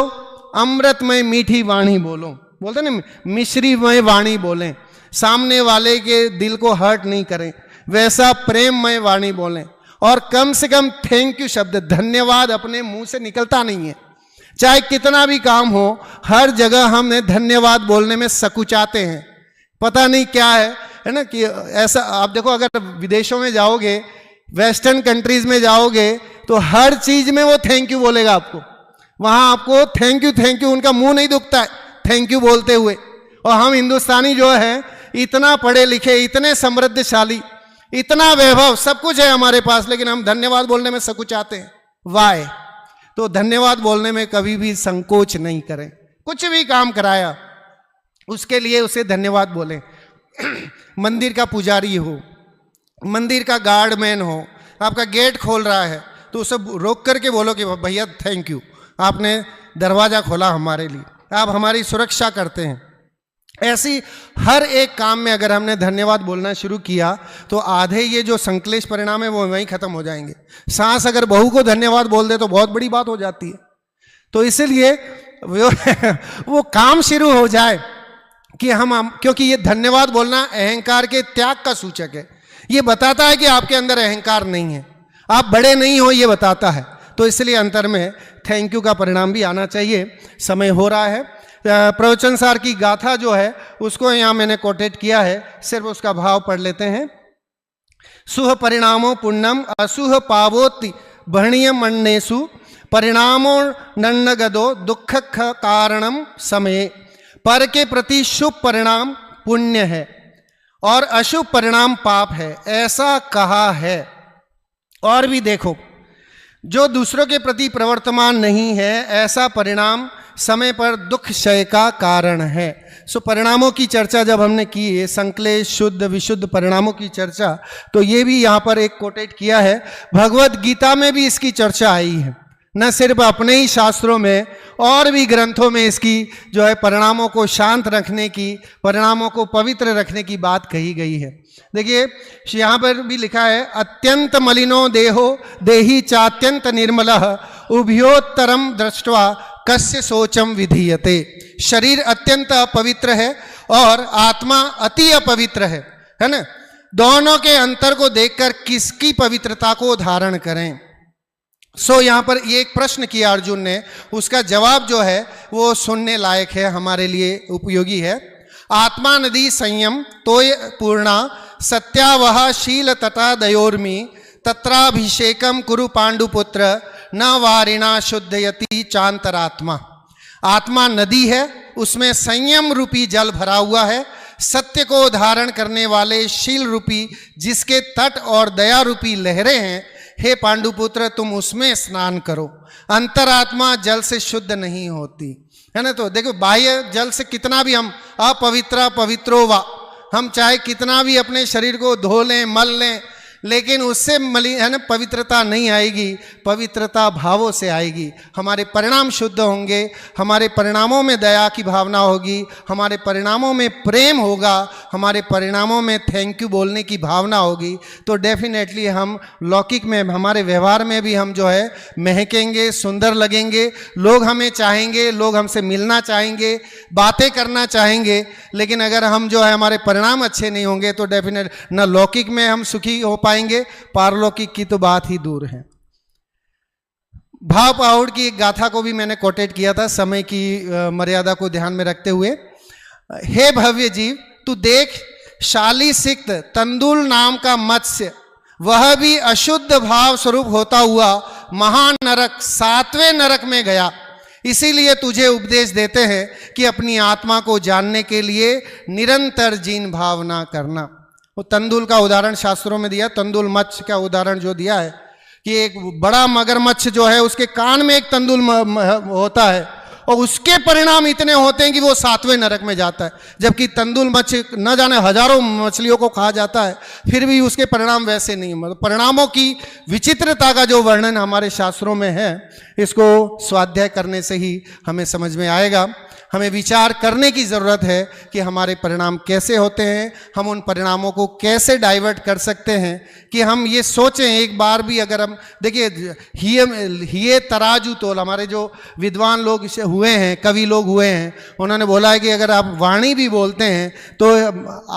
अमृतमय मीठी वाणी बोलो, बोलते ना मिश्रीमय वाणी बोलें, सामने वाले के दिल को हर्ट नहीं करें, वैसा प्रेममय वाणी बोलें, और कम से कम थैंक यू शब्द, धन्यवाद अपने मुंह से निकलता नहीं है। चाहे कितना भी काम हो, हर जगह हमने धन्यवाद बोलने में सकुचाते हैं, पता नहीं क्या है ना। कि ऐसा आप देखो, अगर विदेशों में जाओगे, वेस्टर्न कंट्रीज में जाओगे, तो हर चीज में वो थैंक यू बोलेगा आपको। वहां आपको थैंक यू, उनका मुंह नहीं दुखता है थैंक यू बोलते हुए। और हम हिंदुस्तानी जो है, इतना पढ़े लिखे, इतने समृद्धशाली, इतना वैभव, सब कुछ है हमारे पास, लेकिन हम धन्यवाद बोलने में सकुचाते हैं। वाय? तो धन्यवाद बोलने में कभी भी संकोच नहीं करें। कुछ भी काम कराया उसके लिए उसे धन्यवाद बोलें। मंदिर का पुजारी हो, मंदिर का गार्डमैन हो, आपका गेट खोल रहा है तो उसे रोक करके बोलो कि भैया थैंक यू, आपने दरवाजा खोला हमारे लिए, आप हमारी सुरक्षा करते हैं। ऐसी हर एक काम में अगर हमने धन्यवाद बोलना शुरू किया तो आधे ये जो संक्लेश परिणाम है वो वहीं खत्म हो जाएंगे। सास अगर बहू को धन्यवाद बोल दे तो बहुत बड़ी बात हो जाती है। तो इसीलिए वो काम शुरू हो जाए कि हम क्योंकि ये धन्यवाद बोलना अहंकार के त्याग का सूचक है। ये बताता है कि आपके अंदर अहंकार नहीं है, आप बड़े नहीं हो, ये बताता है। तो इसलिए अंतर में थैंक यू का परिणाम भी आना चाहिए। समय हो रहा है। प्रवचन सार की गाथा जो है उसको यहाँ मैंने कोटेट किया है, सिर्फ उसका भाव पढ़ लेते हैं। सुह परिणामो पुण्यम असुह पावोति भणीय मन्नेसु, परिणामो नन्न गदो दुख कारणम समय। पर के प्रति शुभ परिणाम पुण्य है और अशुभ परिणाम पाप है, ऐसा कहा है। और भी देखो, जो दूसरों के प्रति प्रवर्तमान नहीं है, ऐसा परिणाम समय पर दुख क्षय का कारण है। सो परिणामों की चर्चा जब हमने की है, संक्लेश शुद्ध विशुद्ध परिणामों की चर्चा, तो ये भी यहाँ पर एक कोटेट किया है। भगवत गीता में भी इसकी चर्चा आई है, न सिर्फ अपने ही शास्त्रों में, और भी ग्रंथों में इसकी जो है परिणामों को शांत रखने की, परिणामों को पवित्र रखने की बात कही गई है। देखिए यहाँ पर भी लिखा है, अत्यंत मलिनो देहो देही चात्यंत निर्मलः, उभयोत्तरम दृष्ट्वा कस्य सोचम विधीयते। शरीर अत्यंत अपवित्र है और आत्मा अति अपवित्र है ना। दोनों के अंतर को देखकर किसकी पवित्रता को धारण करें। सो यहाँ पर ये एक प्रश्न किया अर्जुन ने, उसका जवाब जो है वो सुनने लायक है, हमारे लिए उपयोगी है। आत्मा नदी संयम तोय पूर्णा, सत्यावह शील तथा दयोर्मी, तत्राभिषेकम कुरु पांडुपुत्र, न वारिणा शुद्धयति चांतरात्मा। आत्मा नदी है, उसमें संयम रूपी जल भरा हुआ है, सत्य को धारण करने वाले शील रूपी जिसके तट और दया रूपी लहरें हैं, हे पांडुपुत्र तुम उसमें स्नान करो। अंतरात्मा जल से शुद्ध नहीं होती है ना। तो देखो, बाह्य जल से कितना भी हम पवित्रो वा, हम चाहे कितना भी अपने शरीर को धो लें मल लें, लेकिन उससे है ना पवित्रता नहीं आएगी। पवित्रता भावों से आएगी। हमारे परिणाम शुद्ध होंगे, हमारे परिणामों में दया की भावना होगी, हमारे परिणामों में प्रेम होगा, हमारे परिणामों में थैंक यू बोलने की भावना होगी। तो डेफिनेटली हम लौकिक में, हमारे व्यवहार में भी हम जो है महकेंगे, सुंदर लगेंगे, लोग हमें चाहेंगे, लोग हमसे मिलना चाहेंगे, बातें करना चाहेंगे। लेकिन अगर हम जो है हमारे परिणाम अच्छे नहीं होंगे तो डेफिनेट न लौकिक में हम सुखी हो पाएंगे, पारलौकिक की तो बात ही दूर है। भाव पाहुड़ की एक गाथा को भी मैंने कोटेट किया था, समय की मर्यादा को ध्यान में रखते हुए। हे भव्य जीव, तू देख, शाली सिक्त तंदुल नाम का मत्स्य, वह भी अशुद्ध भाव स्वरूप होता हुआ महानरक 7वें नरक में गया। इसीलिए तुझे उपदेश देते हैं कि अपनी आत्मा को जानने के लिए निरंतर जीन भावना करना। वो तंदुल का उदाहरण शास्त्रों में दिया, तंदुल मत्स्य का उदाहरण जो दिया है कि एक बड़ा मगरमच्छ जो है उसके कान में एक तंदुल होता है और उसके परिणाम इतने होते हैं कि वो 7वें नरक में जाता है। जबकि तंदुल मछली न जाने हजारों मछलियों को खा जाता है, फिर भी उसके परिणाम वैसे नहीं। मतलब परिणामों की विचित्रता का जो वर्णन हमारे शास्त्रों में है, इसको स्वाध्याय करने से ही हमें समझ में आएगा। हमें विचार करने की ज़रूरत है कि हमारे परिणाम कैसे होते हैं, हम उन परिणामों को कैसे डाइवर्ट कर सकते हैं। कि हम ये सोचें एक बार भी, अगर हम देखिए हिये तराजू तोल, हमारे जो विद्वान लोग हुए हैं, कवि लोग हुए हैं, उन्होंने बोला है कि अगर आप वाणी भी बोलते हैं तो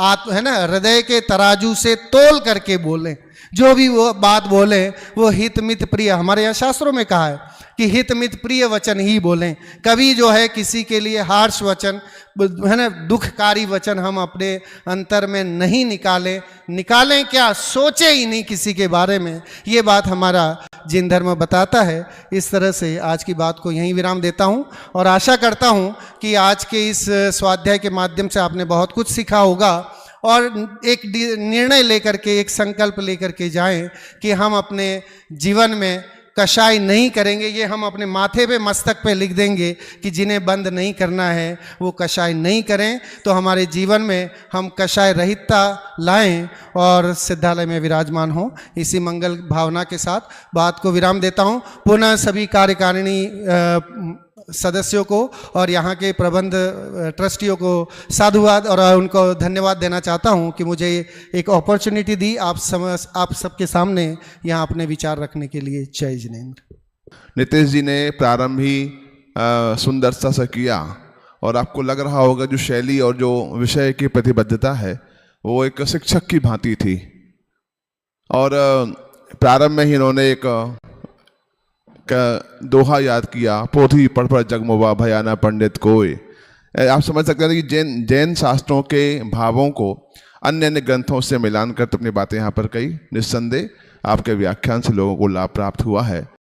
आप है ना हृदय के तराजू से तोल करके बोलें। जो भी वो बात बोले वो हित मित प्रिय, हमारे यहाँ शास्त्रों में कहा है कि हित मित प्रिय वचन ही बोलें। कभी जो है किसी के लिए हार्श वचन है ना, दुखकारी वचन हम अपने अंतर में नहीं निकालें क्या, सोचे ही नहीं किसी के बारे में। ये बात हमारा जिन धर्म बताता है। इस तरह से आज की बात को यहीं विराम देता हूँ और आशा करता हूँ कि आज के इस स्वाध्याय के माध्यम से आपने बहुत कुछ सीखा होगा और एक निर्णय लेकर के, एक संकल्प लेकर के जाएं कि हम अपने जीवन में कषाय नहीं करेंगे। ये हम अपने माथे पे, मस्तक पे लिख देंगे कि जिन्हें बंद नहीं करना है वो कषाय नहीं करें। तो हमारे जीवन में हम कषाय रहितता लाएं और सिद्धालय में विराजमान हों। इसी मंगल भावना के साथ बात को विराम देता हूं। पुनः सभी कार्यकारिणी सदस्यों को और यहाँ के प्रबंध ट्रस्टियों को साधुवाद और उनको धन्यवाद देना चाहता हूँ कि मुझे एक अपॉर्चुनिटी दी आप सबके सामने यहाँ अपने विचार रखने के लिए। जय जिनेंद्र। नितेश जी ने प्रारंभ ही सुंदरता से किया और आपको लग रहा होगा जो शैली और जो विषय की प्रतिबद्धता है वो एक शिक्षक की भांति थी। और प्रारंभ में ही इन्होंने एक दोहा याद किया, पोथी पढ़ पढ़ जगमुआ भयाना पंडित कोय। आप समझ सकते हैं कि जैन शास्त्रों के भावों को अन्य अन्य ग्रंथों से मिलान कर अपनी बातें यहाँ पर कही। निस्संदेह आपके व्याख्यान से लोगों को लाभ प्राप्त हुआ है।